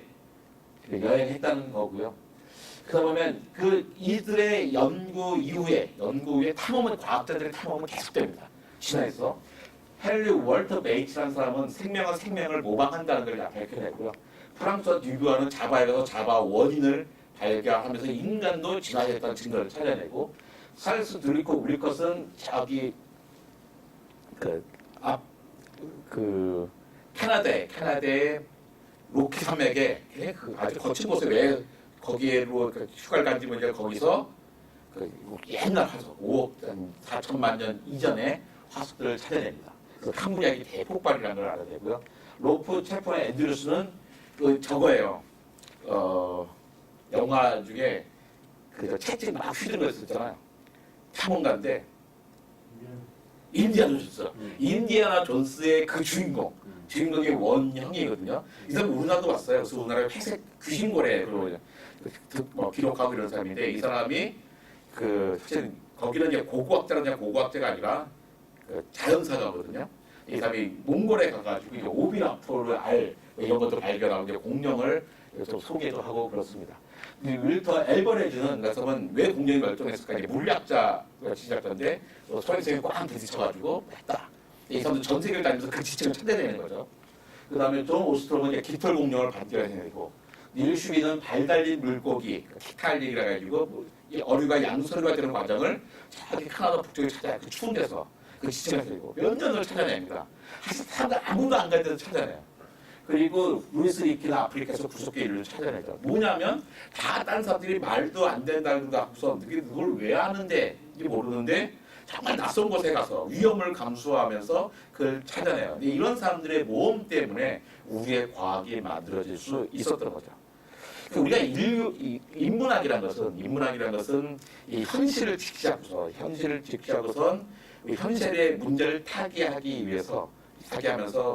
여행했다는 거고요. 그러다 보면 이들의 연구 이후에 과학자들의 탐험은 계속됩니다. 신화에서 헨리 월터 베이츠라는 사람은 생명은 생명을 모방한다는 걸 밝혀냈고요. 프랑스와 듀뷰아는 자바에 가서 자바 원인을 발견하면서 인간도 진화했다는 증거를 찾아내고 찰스 드리코 윌컷은 저기 캐나다의 로키 산맥에 아주 거친 곳에 왜 거기에로 휴가를 간지 모르니까 거기서 옛날 화석 5억 4천만 년 이전의 화석들을 찾아냅니다. 그래서 캄브리아기 대폭발이라는 걸 알아내고요. 로프 체퍼 앤드루스는 저거예요. 영화 중에 채찍 막 휘두른 거 있었잖아요. 탐험가인데 인디아나 존스. 인디아나 존스의 그 주인공이 원형이거든요. 이 사람 우리나라도 왔어요. 그래서 우리나라에 회색 귀신고래로 기록하고 이런 사람인데 이 사람이 사실 거기는 이제 고고학자가 아니라 자연사가거든요. 이 사람이 몽골에 가가지고 오비락토르 알 이런 것도 발견하고 이제 공룡을 좀 소개도 하고 그렇습니다. 윌터 엘버레즈는 그 사람은 왜 공룡이 멸종했을까? 이제 물리학자가 시작자인데 소행성이 꽉 부딪혀가지고 했다. 이 사람도 전 세계를 다니면서 그 지층을 찾아내는 거죠. 그 다음에 존 오스트롬은 이제 깃털 공룡을 발견해내고 닐 슈비는 발 달린 물고기 키탈릭이라 가지고 어류가 양서류가 되는 과정을 저기 캐나다 북쪽에 찾아야 그 추운 데서 그 지층을 찾고 몇 년을 찾아냅니다. 사람들 아무도 안 갈 데서 찾아내요. 그리고 루이스 리키는 아프리카에서 구석기 인류를 찾아내죠. 뭐냐면 다 다른 사람들이 말도 안 된다는 거 하고서 그걸 왜 하는데 모르는데 정말 낯선 곳에 가서 위험을 감수하면서 그걸 찾아내요. 이런 사람들의 모험 때문에 우리의 과학이 만들어질 수 있었던 거죠. 우리가 인문학이라는 것은 이 현실을 지키자고선 현실의 문제를 타개하면서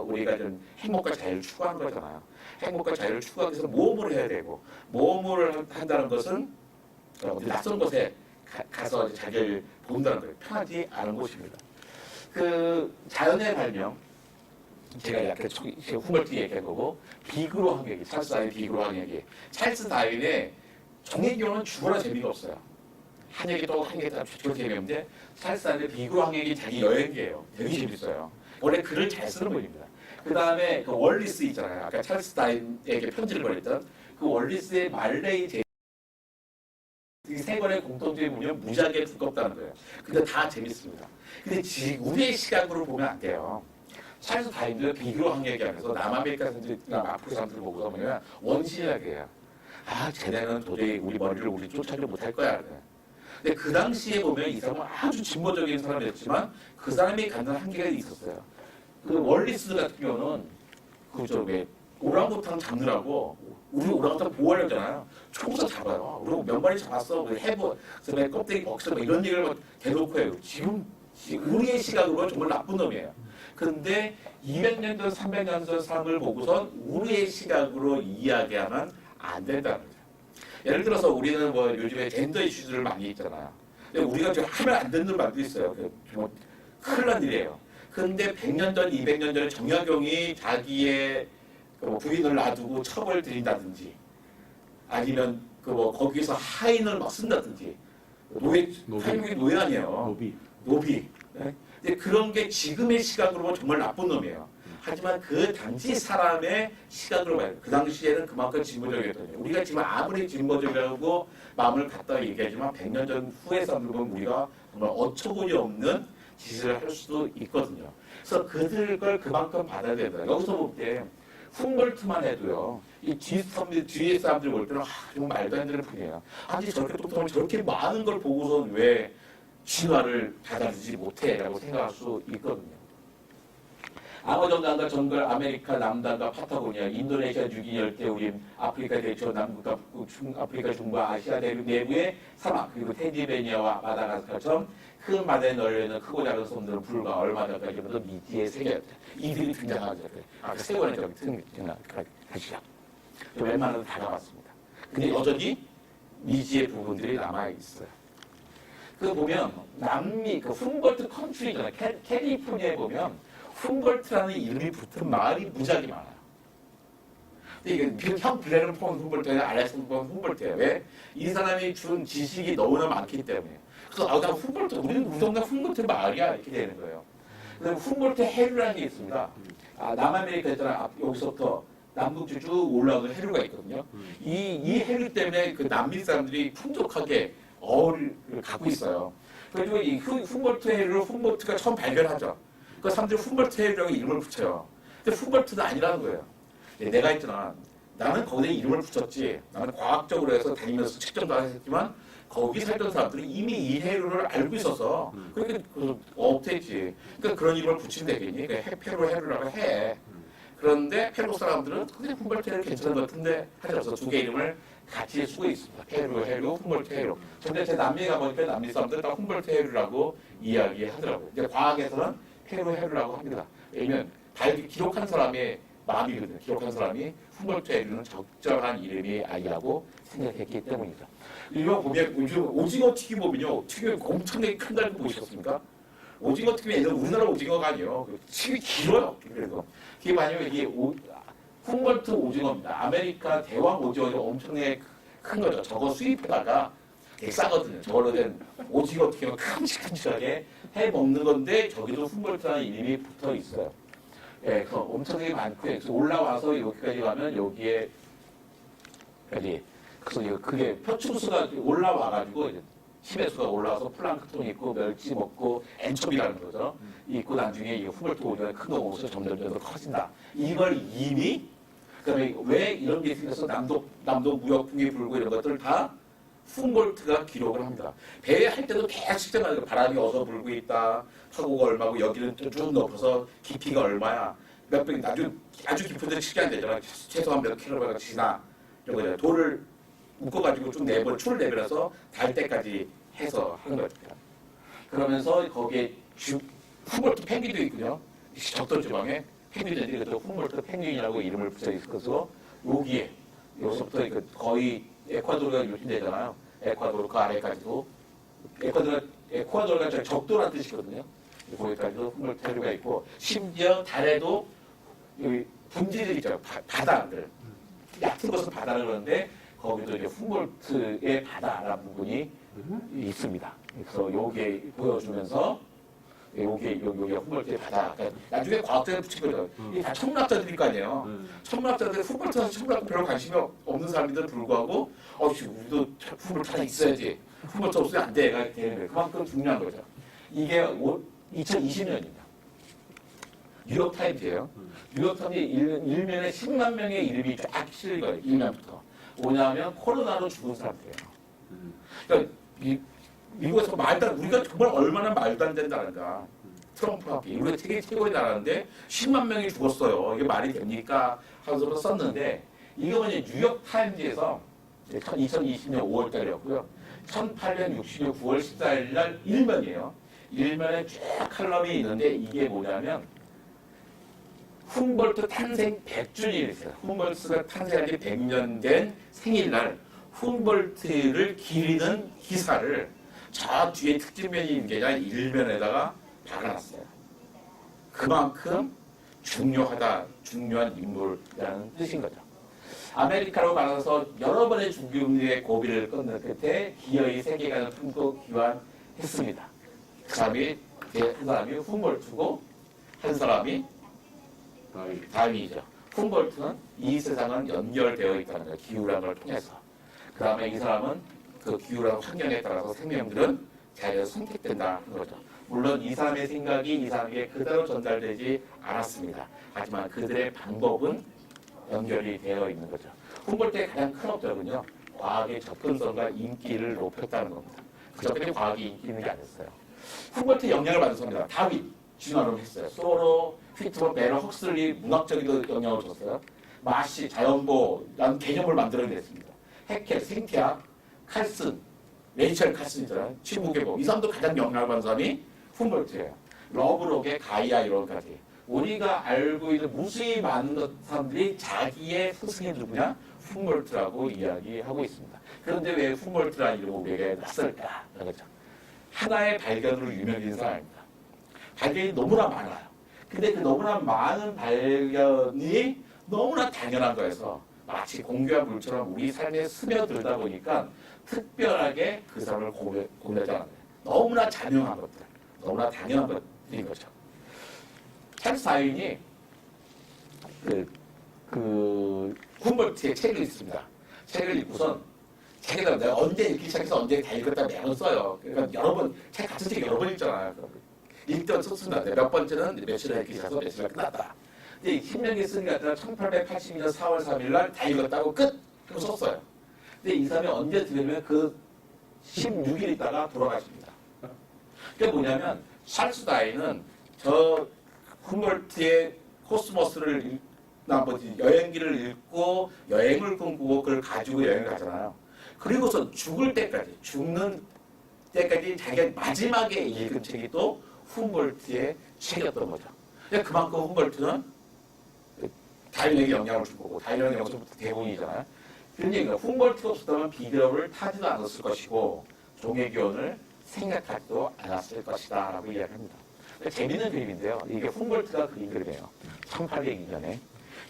우리가 좀 행복과 자유를 추구하는 거잖아요. 행복과 자유를 추구하기 위해서 모험을 해야 되고 모험을 한다는 것은 낯선 곳에 가서 자기를 본다는 거예요. 편하지 않은 곳입니다. 자연의 발명, 제가 약간 후멀티 얘기한 거고 비그로 항해기, 찰스 다윈 비그로 항해기. 찰스 다윈의 종횡기호는 죽어라 재미가 없어요. 항해기도 죽어라 재미없는데 찰스 다윈의 비그로 항해기 자기 여행기예요. 되게 재밌어요. 원래 글을 잘 쓰는 분입니다. 그 다음에 월리스 있잖아요. 아까 찰스 다윈에게 편지를 보냈던 그 월리스의 말레이 세 권의 공통점이 뭐냐면 무지하게 두껍다는 거예요. 근데 다 재밌습니다. 근데 우리의 시각으로 보면 안 돼요. 찰스 다윈도 비교로 한 얘기하면서 남아메리카 사람들이나 아프리카 사람들 보고서 뭐냐면 원시라고 해요. 쟤네는 도저히 우리 머리를 쫓아지 못할 거야. 근데 그 당시에 보면 이 사람은 아주 진보적인 사람이었지만 그 사람이 갖는 한계가 있었어요. 월리스 같은 경우는 오랑우탄 잡느라고 우리 오랑우탄 보호하려고 했잖아요. 총서 잡아요. 그리고 몇 마리 잡았어. 우리 해보, 그다음에 껍데기 벗겨 이런 얘기를 막 대놓고 해요. 지금 우리의 시각으로 정말 나쁜 놈이에요. 그런데 200년 전, 300년 전 사람을 보고선 우리의 시각으로 이야기하면 안 된다는 거죠. 예를 들어서 우리는 뭐 요즘에 젠더 이슈들을 많이 있잖아요. 근데 우리가 지금 하면 안 되는 말도 있어요. 정말 큰일 난 일이에요. 그런데 100년 전, 200년 전에 정약용이 자기의 그 부인을 놔두고 처벌 드린다든지 아니면 그 뭐 거기서 하인을 막 쓴다든지 하인이 노예 아니에요. 노비. 네? 근데 그런 게 지금의 시각으로 보면 정말 나쁜 놈이에요. 하지만 그 당시 사람의 시각으로 봐요. 그 당시에는 그만큼 진보적이었거든요. 우리가 지금 아무리 진보적이라고 마음을 갖다 얘기하지만 100년 전 후에 사람들 보면 우리가 정말 어처구니 없는 짓을 할 수도 있거든요. 그래서 그들 걸 그만큼 받아야 된다. 여기서 볼 때 훔볼트만 해도요. 이 뒤에 사람들 볼 때는 정말 말도 안 되는 분이에요. 아니 저렇게 똑똑하면 저렇게 많은 걸 보고선 왜 진화를 받아들이지 못해라고 생각할 수 있거든요. 아마존강과 정글, 아메리카 남단과 파타고니아, 인도네시아 유기 열대우림, 아프리카 대처, 남극과 아프리카 중부, 아시아 대륙 내부의 사막, 그리고 텐지베니아와 마다가스카처럼 큰 바다에 널려있는 크고 작은 섬들은 불과 얼마 전까지부터 미지의 세계였다. 이들이 등장하죠. 아까 세 번에 저기 등장하시죠. 웬만하면 다 가봤습니다. 근데 여전히 미지의 부분들이 남아있어요. 그 보면 남미, 그 훔볼트 컨트리잖아요. 캘리포니아에 보면 훔볼트라는 이름이 붙은 마을이 무지하게 많아요. 근데 이게 형 블레는 폰 훔볼트예요. 알렉산더 폰 훔볼트예요. 왜? 이 사람이 준 지식이 너무나 많기 때문에. 그래서 나 훔볼트, 우리는 우리 동네 훔볼트 마을이야 이렇게 되는 거예요. 그다음에 훔볼트 해류라는 게 있습니다. 남아메리카 있잖아. 여기서부터 남북주 쭉 올라오는 해류가 있거든요. 이 해류 때문에 그 남미 사람들이 풍족하게 어를 갖고 있어요. 그래가지고 이 훔볼트 해류를 훔볼트가 처음 발견하죠. 그 사람들이 훔볼트 해류라고 이름을 붙여요. 근데 훔볼트도 아니라는 거예요. 내가 있잖아. 나는 거기에 이름을 붙였지. 나는 과학적으로 해서 다니면서 측정도 했지만 거기 살던 사람들이 이미 이 해류를 알고 있어서 그러니까 없댔지. 그러니까 그런 이름을 붙인다겠니? 그러니까 페루 해류라고 해. 그런데 페루 사람들은 근데 훔볼트 해류 괜찮은 것 같은데 하셔서 두 개 이름을 같이 쓰고 있습니다. 페루 해류, 훔볼트 해류. 근데 제 남미에 가보니까 남미 사람들은 다 훔볼트 해류라고 이야기하더라고요. 이제 과학에서는 페루 해류라고 합니다. 왜냐면 기록한 사람의 마음이거든요. 기록한 사람이 훔볼트 해류는 적절한 이름이 아니라고 생각했기 때문이죠. 이거 보면 오징어 튀김 보면요. 튀김이 엄청나게 큰다는 거 보셨습니까? 오징어 튀김이 예전 우리나라 오징어가 아니에요. 튀김이 길어요. 그래서 그게 뭐냐면 이게 훔볼트 오징어입니다. 아메리카 대왕 오징어가 엄청나게 큰 거죠. 저거 수입하다가 되게 싸거든요. 저걸로 된 오징어 튀김을 큼직큼직하게 해 먹는 건데 저기도 훔볼트라는 이름이 붙어 있어요. 예, 그래서 엄청나게 많고요. 그래서 올라와서 여기까지 가면 여기에 그래서 그게 표충수가 올라와가지고 심해수가 올라와서 플랑크톤 있고 멸치 먹고 엔초비라는 거죠. 있고 나중에 이 훔볼트 오징어가 큰 거 먹어서 점점 더 커진다. 이걸 이미 그다음에 왜 이런 게 생겨서 남도 무역풍이 불고 이런 것들을 다 훔볼트가 기록을 합니다. 배에 할 때도 계속 측정하는 바람이 어서 불고 있다. 파고가 얼마고 여기는 쭉 높아서 깊이가 얼마야. 몇 배, 아주 깊은 데는 측정이 안 되잖아. 최소한 몇 킬로미터가 지나. 이런 거잖아요. 돌을 묶어가지고 쭉 추를 내밀어서 달 때까지 해서 하는 거죠. 그러면서 거기에 훔볼트 펭귄도 있군요. 적도 지방에 펭귄들이 그때 훔볼트 펭귄이라고 이름을 붙여 있어서 여기서부터 거의 에콰도르가 유신되잖아요. 에콰도르 그 아래까지도 에콰도르가 적도라는 뜻이거든요. 거기까지도 훔볼트 해류가 있고 심지어 달에도 여기 분지들 있죠. 바다들 얕은 것은 바다를 그러는데 거기도 이제 훔볼트의 바다라는 부분이 있습니다. 그래서 요게 보여주면서 요게 훔볼트의 바다. 그러니까 나중에 과학자들 붙이거든요. 이게 다 천문학자들일 거 아니에요. 천문학자들 훔볼트에서 천문학 별로 관심이 없는 사람인데도 불구하고 우리도 훔볼트 하나 있어야지. 훔볼트 없으면 안 돼. 되는 거예요. 그만큼 중요한 거죠. 이게 2020년입니다. 뉴욕타임즈예요. 뉴욕타임즈 일면에 10만 명의 이름이 쫙 실린 거예요. 2년부터. 뭐냐면 코로나로 죽은 사람들이에요. 그러니까 미국에서 우리가 정말 얼마나 말도 안 된다는가. 트럼프와 함께 우리가 세계 최고의 나라인데 10만 명이 죽었어요. 이게 말이 됩니까? 하면서 썼는데 이거는 뉴욕 타임즈에서 2020년 5월 달이었고요. 1866 9월 14일 날 일면이에요. 일면에 쭉 칼럼이 있는데 이게 뭐냐면 훔볼트 탄생 100주년이 있어요. 훔볼트가 탄생한 지 100년 된 생일날 훔볼트를 기리는 기사를 저 뒤에 특집면이 있는 게 아니라 일면에다가 박아놨어요. 그만큼 중요한 인물이라는 뜻인 거죠. 아메리카로 말해서 여러 번의 중국의 고비를 끊는 끝에 기어이 세계관을 품고 귀환했습니다. 한 사람이 훔볼트고 한 사람이 다윈이죠. 훔볼트는 이 세상은 연결되어 있다는 거예요. 기후라는 걸 통해서. 그 다음에 이 사람은 그 기후라는 환경에 따라서 생명들은 자연에서 선택된다는 거죠. 물론 이 사람의 생각이 이 사람에게 그대로 전달되지 않았습니다. 하지만 그들의 방법은 연결이 되어 있는 거죠. 훔볼트의 가장 큰 업적은요. 과학의 접근성과 인기를 높였다는 겁니다. 그전까지 과학이 인기 있는 게 아니었어요. 훔볼트의 영향을 받은 사람입니다. 다윈, 진화를 했어요. 소로, 휘트먼, 베러, 헉슬리 문학적인 영향을 줬어요. 마시, 자연보라는 개념을 만들어냈습니다. 해켈, 생태학, 칼슨, 레이첼 칼슨이잖아요. 침묵의 법. 이 사람도 가장 영향을 받은 사람이 훔볼트예요. 러브록의 가이아 이론까지. 우리가 알고 있는 무수히 많은 사람들이 자기의 스승이 누구냐? 훔볼트라고 이야기하고 있습니다. 그런데 왜 훔볼트라는 이름이 우리에게 낯설까? 그렇죠. 하나의 발견으로 유명해진 사람입니다. 발견이 너무나 많아요. 근데 그 너무나 많은 발견이 너무나 당연한 거여서 마치 공기와 물처럼 우리 삶에 스며들다 보니까 특별하게 그 사람을 고려하지 않아요. 너무나 자명한 것들, 너무나 당연한 것들인 거죠. 찰스 다윈이 훔볼트의 책이 있습니다. 책을 읽고선 책에다 내가 언제 읽기 시작해서 언제 다 읽었다 매번 써요. 그러니까 여러 번, 책 같은 책 여러 번 읽잖아요. 읽던 썼습니다. 몇 번째는 며칠에 읽기 시작해서 며칠에 끝났다. 근데 10년이 쓴 게 아니라 1882년 4월 3일 날 다 읽었다고 끝! 하고 썼어요. 근데 이 사람이 언제 들으면 그 16일 있다가 돌아가십니다. 그게 뭐냐면 찰스 다윈은 저 훔볼트의 코스모스를 나머지 여행기를 읽고 여행을 꿈꾸고 그걸 가지고 여행을 가잖아요. 그리고서 죽는 때까지 자기가 마지막에 읽은 책이 또 훔볼트의 책이었던 거죠. 그만큼 훔볼트는 다윈에게 영향을 준 거고 다윈에게 영향을 준 대부분이잖아요. 그런 얘기가 훔볼트가 없었다면 비디오를 타지도 않았을 것이고 종의 기원을 생각하지도 않았을 것이다 라고 이야기합니다. 재밌는 그림인데요. 이게 훔볼트가 그린 그림이에요. 1802년에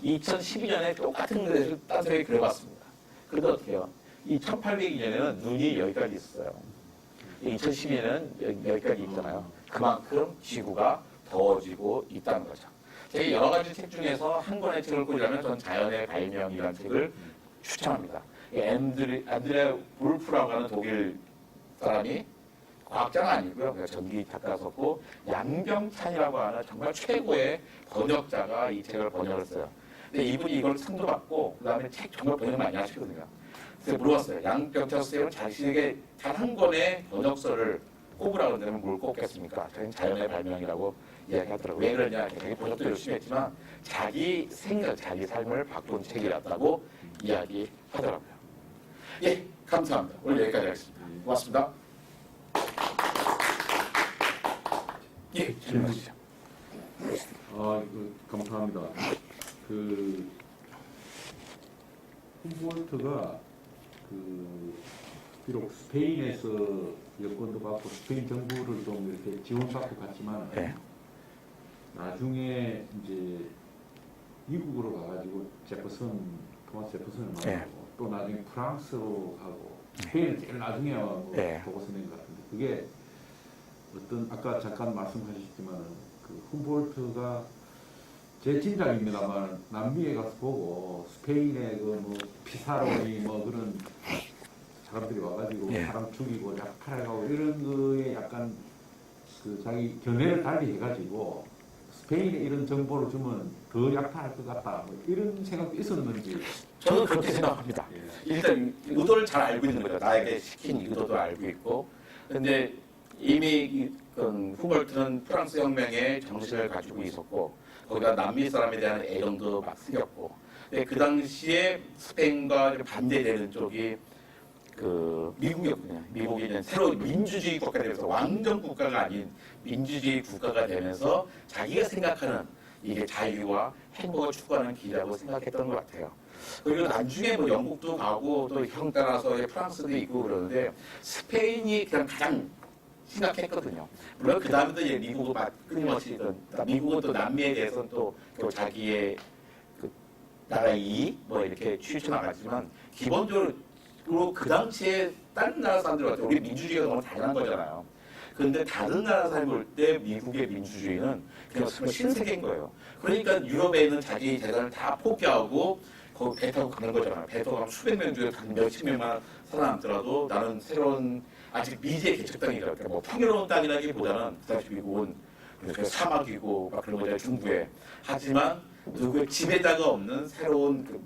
2012년에 똑같은 그림을 딴 사람이 그려봤습니다. 그런데 어떻게 해요? 이 1802년에는 눈이 여기까지 있었어요. 2012년에는 여기까지 있잖아요. 그만큼 지구가 더워지고 있다는 거죠. 제 여러 가지 책 중에서 한 권의 책을 꼽으려면 전 자연의 발명이라는 책을 추천합니다. 안드레 울프라고 하는 독일 사람이 과학자는 아니고요. 전기 작가 썼고 양병찬이라고 하는 정말 최고의 번역자가 이 책을 번역을 했어요. 근데 이분이 이걸 상도 받고 그다음에 책 정말 번역 많이 하시거든요. 그래서 물어봤어요. 양병찬 선생님은 자신에게 단 한 권의 번역서를 꼽으라고 한다면 뭘 꼽겠습니까? 저희는 자연의 발명이라고 이야기하더라고요. 왜 그러냐? 자기 번역도 열심히 했지만 자기 생각, 자기 삶을 바꾼 책이었다고 이야기하더라고요. 예, 감사합니다. 오늘 여기까지 하겠습니다. 고맙습니다. 예, 질문하시죠. 감사합니다. 훔볼트가 비록 스페인에서 여권도 받고 스페인 정부를 좀 이렇게 지원받고 갔지만 네. 나중에 이제 미국으로 가가지고 토마스 제퍼슨을 만나고 네. 또 나중에 프랑스로 가고 스페인은 제일 나중에 네. 보고서 낸 것 같은데 그게 어떤 아까 잠깐 말씀하셨지만 훔볼트가 제 짐작입니다만 남미에 가서 보고 스페인의 피사로니 그런 사람들이 와가지고 예. 사람 죽이고 약탈하고 이런 거에 약간 자기 견해를 달리 해가지고 스페인에 이런 정보를 주면 더 약탈할 것 같다 이런 생각도 있었는지 저는 그렇게 생각합니다. 예. 일단 의도를 잘 알고 있는 거죠. 나에게 시킨 의도도 알고 있고 근데 이미 후몰트는 프랑스 혁명의 정신을 가지고 있었고 거기다 남미 사람에 대한 애정도 막 생겼고 근데 그 당시에 스페인과 반대되는 쪽이 미국이었거든요. 미국이 이제 새로운 민주주의 국가가 되면서 왕정 국가가 아닌 민주주의 국가가 되면서 자기가 생각하는 이게 자유와 행복을 추구하는 길이라고 생각했던 것 같아요. 그리고 나중에 뭐 영국도 가고 또 형 따라서 프랑스도 있고 그러는데 스페인이 그냥 가장 심각했거든요. 물론 그 다음에도 이제 미국은 끊임없이 미국은 또 남미에 대해서는 또 자기의 나라의 이익 뭐 이렇게 취쳐 나갔지만 기본적으로 그 당시에 다른 나라 사람들 같은 우리 민주주의가 너무 당연한 거잖아요. 그런데 다른 나라 사람이 볼 때 미국의 민주주의는 그냥 신세계인 거예요. 그러니까 유럽에 있는 자기 재산을 다 포기하고 거기 배 타고 가는 거잖아요. 배 타고 가면 수백 명 중에 몇십 명만 살아남더라도 나는 새로운 아직 미지의 개척당이라 그러니까 뭐 풍요로운 땅이라기보다는 그 당시 미국은 사막이고 막 그런 거잖아요. 중부에. 하지만 누구의 지배자가 없는 새로운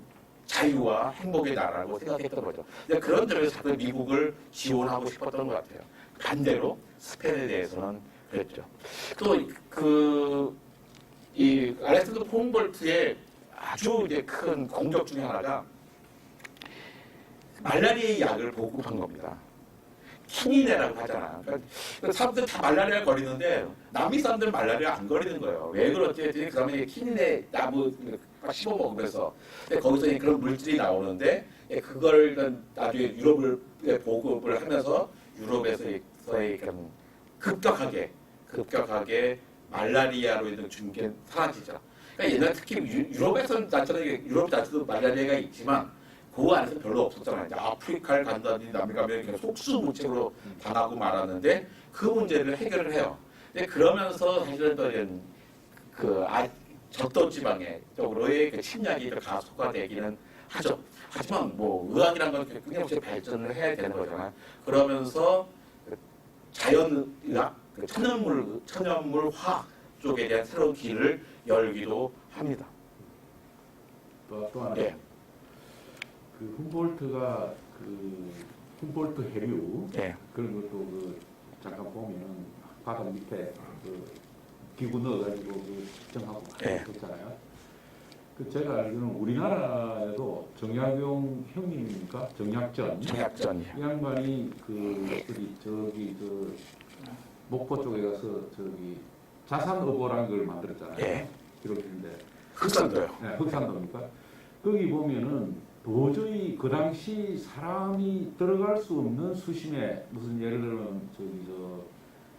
자유와 행복의 나라라고 생각했던 거죠. 그런 점에서 자꾸 미국을 지원하고 싶었던 것 같아요. 반대로 스페인에 대해서는 그랬죠. 또 이 알렉산더 폼볼트의 아주 이제 큰 공적 중에 하나가 말라리아의 약을 보급한 겁니다. 키니네라고 하잖아. 그러니까 사람들 다 말라리아 걸리는데 남미 사람들은 말라리아 안 걸리는 거예요. 왜 그렇지 했더니 그 다음에 키니네 나무 씹어 먹으면서 거기서 그런 물질이 나오는데 그걸 나중에 유럽을 보급을 하면서 유럽에서의 급격하게 말라리아로 인한 중견 사라지죠. 그러니까 옛날 특히 유럽에서는 유럽 자체도 말라리아가 있지만 그 안에서 별로 없었잖아요. 이제 아프리카를 간다든지 남미 가면 그냥 속수무책으로 당하고 말았는데 그 문제를 해결을 해요. 근데 그러면서 사실은 또 적도 지방의 쪽으로의 침략이 가속화되기는 하죠. 하지만 뭐 의학이란 건 끊임없이 발전을 해야 되는 거잖아요. 그러면서 자연의학, 천연물 화학 쪽에 대한 새로운 길을 열기도 합니다. 또 하나. 예. 훔볼트가 훔볼트 해류 예. 그런 것도 잠깐 보면은 바다 밑에 기구 넣어가지고 측정하고 예. 그랬잖아요. 제가 알기로는 우리나라에도 정약용 형님입니까? 정약전. 이 양반이 목포 쪽에 가서 자산어보라는 걸 만들었잖아요. 예. 기록인데. 흑산도요. 네, 흑산도입니까? 거기 보면은 도저히 그 당시 사람이 들어갈 수 없는 수심에 무슨 예를 들면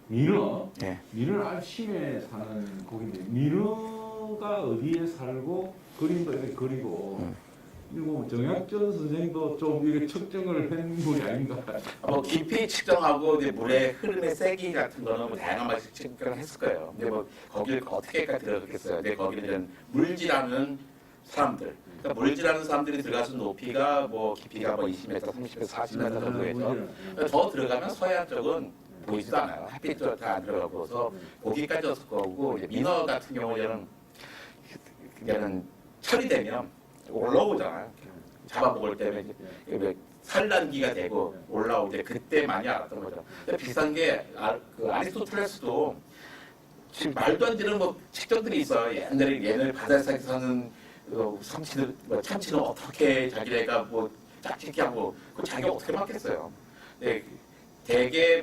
민어 알심에 사는 고기인데 민어가 어디에 살고 그림도 이렇게 그리고 이거 정약전 선생도 좀 이렇게 측정을 한 분이 아닌가. 깊이 측정하고 물의 흐름의 세기 같은 거는 다양한 방식 측정을 했을 거예요. 근데 거기를 어떻게까지 들어갔겠어요. 근데 거기는 물질하는 사람들. 그러니까 물질하는 사람들이 들어가서 높이가 깊이가 20m, 30m, 40m 정도에서 더 들어가면 서해안 쪽은 보이지도 않아요. 햇빛 쪽 다 안 들어가고서 거기까지 왔을 거고 민어 같은 경우에는 철이 되면 올라오잖아요. 잡아먹을 때는 산란기가 되고 올라올 때 그때 많이 알았던 거죠. 비슷한 게 아리스토텔레스도 지금 말도 안 되는 측정들이 있어요. 옛날에 바다에 사는 참치는 어떻게 자기네가 짝짓기 하고 자기가 어떻게 맞겠어요. 되게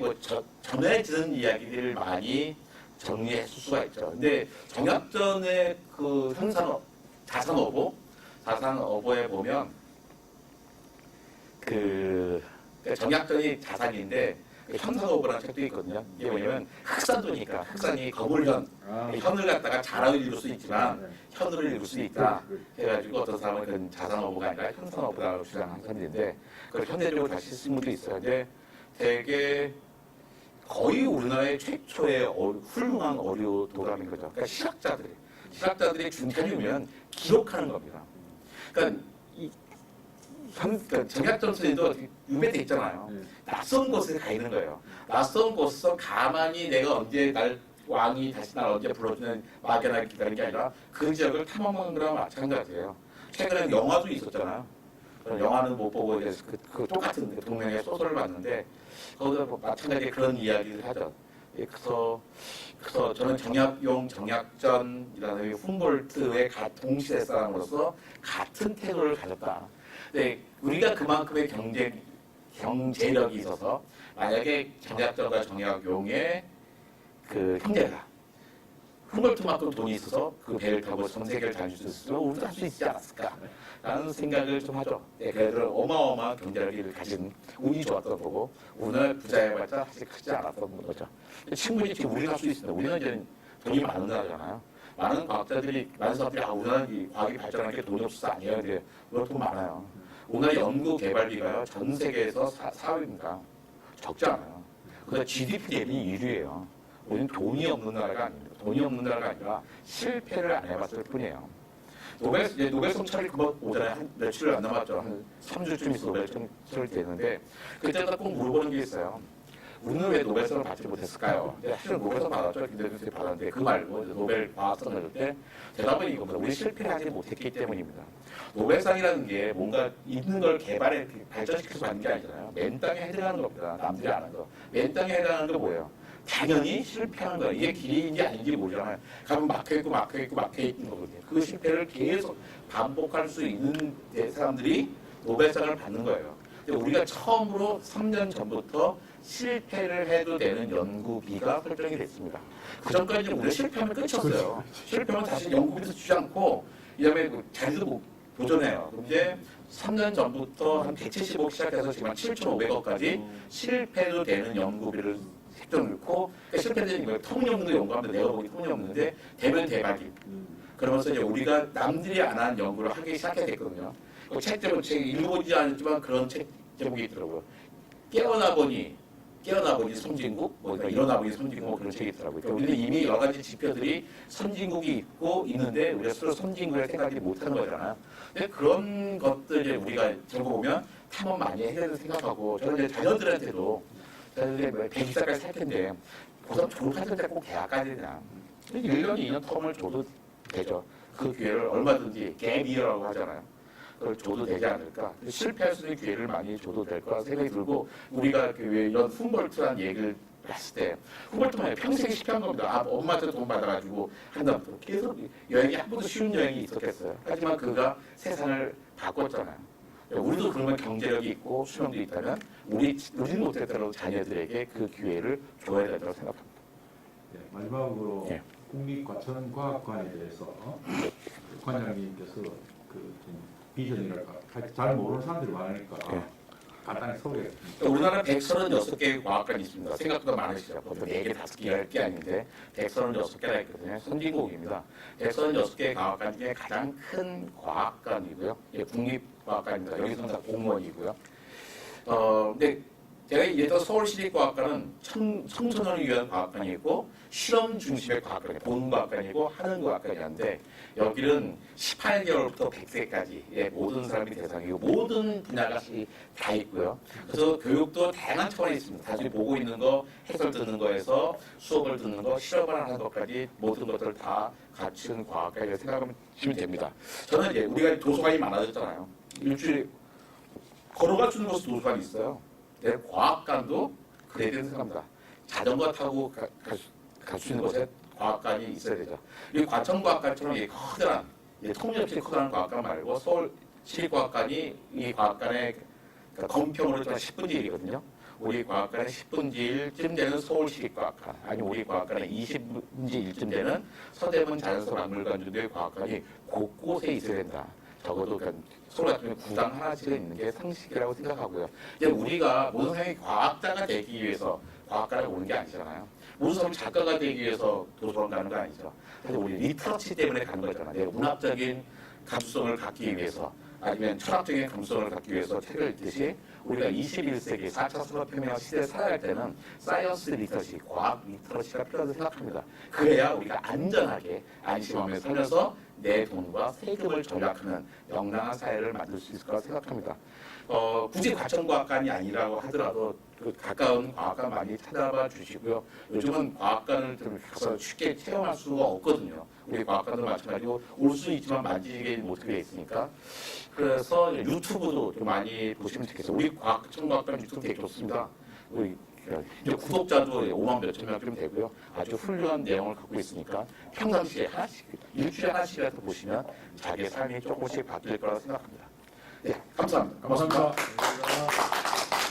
전해지는 이야기들을 많이 정리했을 수가 있죠. 근데 정약전의 자산어보에 보면 정약전이 자산인데 현산어보라는 책도 있거든요. 이게 뭐냐면 흑산도니까 흑산이 거물현, 현을 갖다가 자랑을 이룰 수 있지만 현을 이룰 수 있다 해가지고 어떤 사람은 그건 자산어보가 아니라 현산어보라고 주장하는 사람들인데 그걸 현대적으로 다시 쓴 분도 있어요. 근데 되게 거의 우리나라의 최초의 훌륭한 어류 도감인 거죠. 그러니까 실학자들이 준편이면 기록하는 겁니다. 그러니까 정약전 선생도 유배돼 있잖아요. 낯선 곳에 가 있는 거예요. 낯선 곳에서 가만히 내가 언제 왕이 다시 날 언제 불러주는 막연하게 기다리는 게 아니라 그 지역을 탐험하는 거랑 마찬가지예요. 최근에 영화도 있었잖아요. 영화는 못 보고 똑같은 동명의 소설을 봤는데 거기서 마찬가지로 그런 이야기를 하죠. 그래서 저는 정약용, 정약전이라는 훔볼트의 동시대 사람으로서 같은 태도를 가졌다. 근데 우리가 그만큼의 경제력이 있어서 만약에 정약전과 정약용의 그 형제가 훔볼트만큼 돈이 있어서 그 배를 타고 전 세계를 다닐 수 있으면 우리도 할 수 있지 않았을까라는 생각을 좀 하죠. 네, 그래도 어마어마한 경제력을 가진 운이 좋았던 거고 오늘 부자해봤자 사실 크지 않았던 거죠. 충분히 지금 우리가 할 수 있습니다. 우리는 이제 돈이 많은 나라잖아요. 많은 과학자들이, 많은 사람들이 우리는 이 과학이 발전한 게 돈이 없어서 아니에요. 이제 우리가 돈 많아요. 오늘 연구 개발비가요 전 세계에서 4위입니다. 적지 않아요. 그래서 GDP 대비 1위예요. 우리는 돈이 없는 나라가 아닙니다. 돈이 없는 나라가 아니라 실패를 안 해봤을 뿐이에요. 노벨상 차리 그만 오잖아요. 한 며칠 안 남았죠. 한 3주쯤 있어 노벨상 차리 되는데 그때마다 꼭 물어보는 게 있어요. 우리는 왜 노벨상을 받지 못했을까요? 사실은 노벨상 받았죠. 김대중 받았는데 그 말고 노벨 과학상을 줄 때 대답은 이겁니다. 우리 실패를 하지 못했기 때문입니다. 노벨상이라는 게 뭔가 있는 걸 개발해 발전시켜서 받는 게 아니잖아요. 맨 땅에 해당하는 겁니다. 남들이 안 하는 거. 맨 땅에 해당하는 게 뭐예요? 당연히 실패하는 거예요. 이게 길인지 아닌지 모르잖아요. 가면 막혀있고 막혀있고 막혀있는 거거든요. 그 실패를 계속 반복할 수 있는 사람들이 노벨상을 받는 거예요. 근데 우리가 처음으로 3년 전부터 실패를 해도 되는 연구비가 설정이 됐습니다. 그 전까지는 우리가 실패하면 끝이었어요. 실패하면 다시 연구비도 주지 않고 이다음에 자리도 못 도전해요. 이제 3년 전부터 한 170억 시작해서 지금 한 7,500억까지 실패도 되는 연구비를 책정놓고 그러니까 실패되는 거예요. 터무니없는 거 연구하면 내가 보기 터무니없는데 되면 대박이. 그러면서 이제 우리가 남들이 안 한 연구를 하기 시작해야 됐거든요. 그 책 제목 읽어보지 않았지만 그런 책 제목이 있더라고요. 깨어나 보니 선진국, 뭐 일어나 보니 선진국 뭐 그런 책이 있더라고요. 그러니까 우리는 이미 여러 가지 지표들이 선진국이 있는데 우리가 스스로 선진국을 생각하지 못하는 거잖아요. 근데 그런 것들을 우리가 들고 보면 탐험 많이 해야 된다고 생각하고 저는 이제 자녀들한테도 자녀들이 120살까지 살 텐데 고3 졸업할 때 꼭 대학 가야 되냐. 1년, 2년 텀을 줘도 되죠. 그 기회를 얼마든지 갭이어라고 하잖아요. 그걸 줘도 되지 않을까. 실패할 수 있는 기회를 많이 줘도 될 거라 생각이 들고 우리가 이런 훔볼트라는 얘기를 했을 때 훔볼트만 평생 실패한 겁니다. 엄마한테 돈 받아가지고 한다부터 계속 여행이 한 번도 쉬운 여행이 있었겠어요. 하지만 그가 세상을 바꿨잖아요. 우리도 그러면 경제력이 있고 수명도 있다면 우리는 못했더라도 자녀들에게 그 기회를 줘야 된다고 생각합니다. 네, 마지막으로 예. 국립과천과학관에 대해서 관장님께서 좀 비전이랄까 잘 모르는 사람들이 많으니까 예. 간단히 소개했습니다. 우리나라 136개의 과학관이 있습니다. 생각보다 많으시죠. 보통 4개, 5개, 10개 아닌데 136개나 있거든요. 선진국입니다. 136개의 과학관 중에 가장 큰 과학관이고요. 예, 국립과학관입니다. 여기서는 다 공무원이고요. 근데 제가 예전 서울시립과학관은 청소년을 위한 과학관이 있고 실험 중심의 과학관이 본과학관이고 하는과학관이었는데 여기는 18개월부터 100세까지 모든 사람이 대상이고 모든 분야가 다 있고요. 그래서 교육도 다양한 차원에 있습니다. 단순히 보고 있는 거, 해설 듣는 거에서 수업을 듣는 거, 실험을 하는 것까지 모든 것들을 다 갖춘 과학관이라고 생각하시면 됩니다. 저는 이제 우리가 도서관이 많아졌잖아요. 일주일에 걸어갈 수 있는 곳에 도서관이 있어요. 내 과학관도 그래야 되는 생각합니다. 자전거 타고 갈 수 있는 곳에 과학관이 있어야 되죠. 이 과천과학관처럼 이 커다란, 통일 없이 커다란 과학관 말고 서울시립과학관이 이 과학관의 검평으로 10분의 1이거든요. 우리 과학관의 10분의 1쯤 되는 서울시립과학관, 아니면 우리 과학관의 20분의 1쯤 되는 서대문 자연서박물관 정도의 과학관이 곳곳에 있어야 된다. 적어도 서울 같은 경우 구당 하나씩은 있는 게 상식이라고 생각하고요. 이제 우리가 모든 사람이 과학자가 되기 위해서 과학관에 오는 게 아니잖아요. 모든 사람이 작가가 되기 위해서 도서관 가는 거 아니죠. 사실 우리 리터치 때문에 가는 거잖아요. 내가 문학적인 감수성을 갖기 위해서 아니면 철학적인 감수성을 갖기 위해서 책을 읽듯이 우리가 21세기 4차 산업혁명 시대에 살아갈 때는 사이언스 리터치, 과학 리터치가 필요하다고 생각합니다. 그래야 우리가 안전하게 안심하며 살면서 내 돈과 세금을 절약하는 영랑한 사회를 만들 수 있을 거라고 생각합니다. 굳이 과천과학관이 아니라고 하더라도 가까운 과학관 많이 찾아봐 주시고요. 요즘은 과학관을 좀 가서 쉽게 체험할 수가 없거든요. 우리 과학관도 마찬가지고 올 수는 있지만 만지게 못하게 돼 있으니까. 그래서 유튜브도 좀 많이 보시면 좋겠어요. 우리 과천과학관 유튜브 되게 좋습니다. 우리 이제 구독자도 5만 몇천 명쯤 되고요. 아주 훌륭한 내용을 갖고 있으니까 평상시에 하나씩, 일주일에 하나씩이라도 보시면 자기의 삶이 조금씩 바뀔 거라고 생각합니다. 네, 감사합니다. 감사합니다.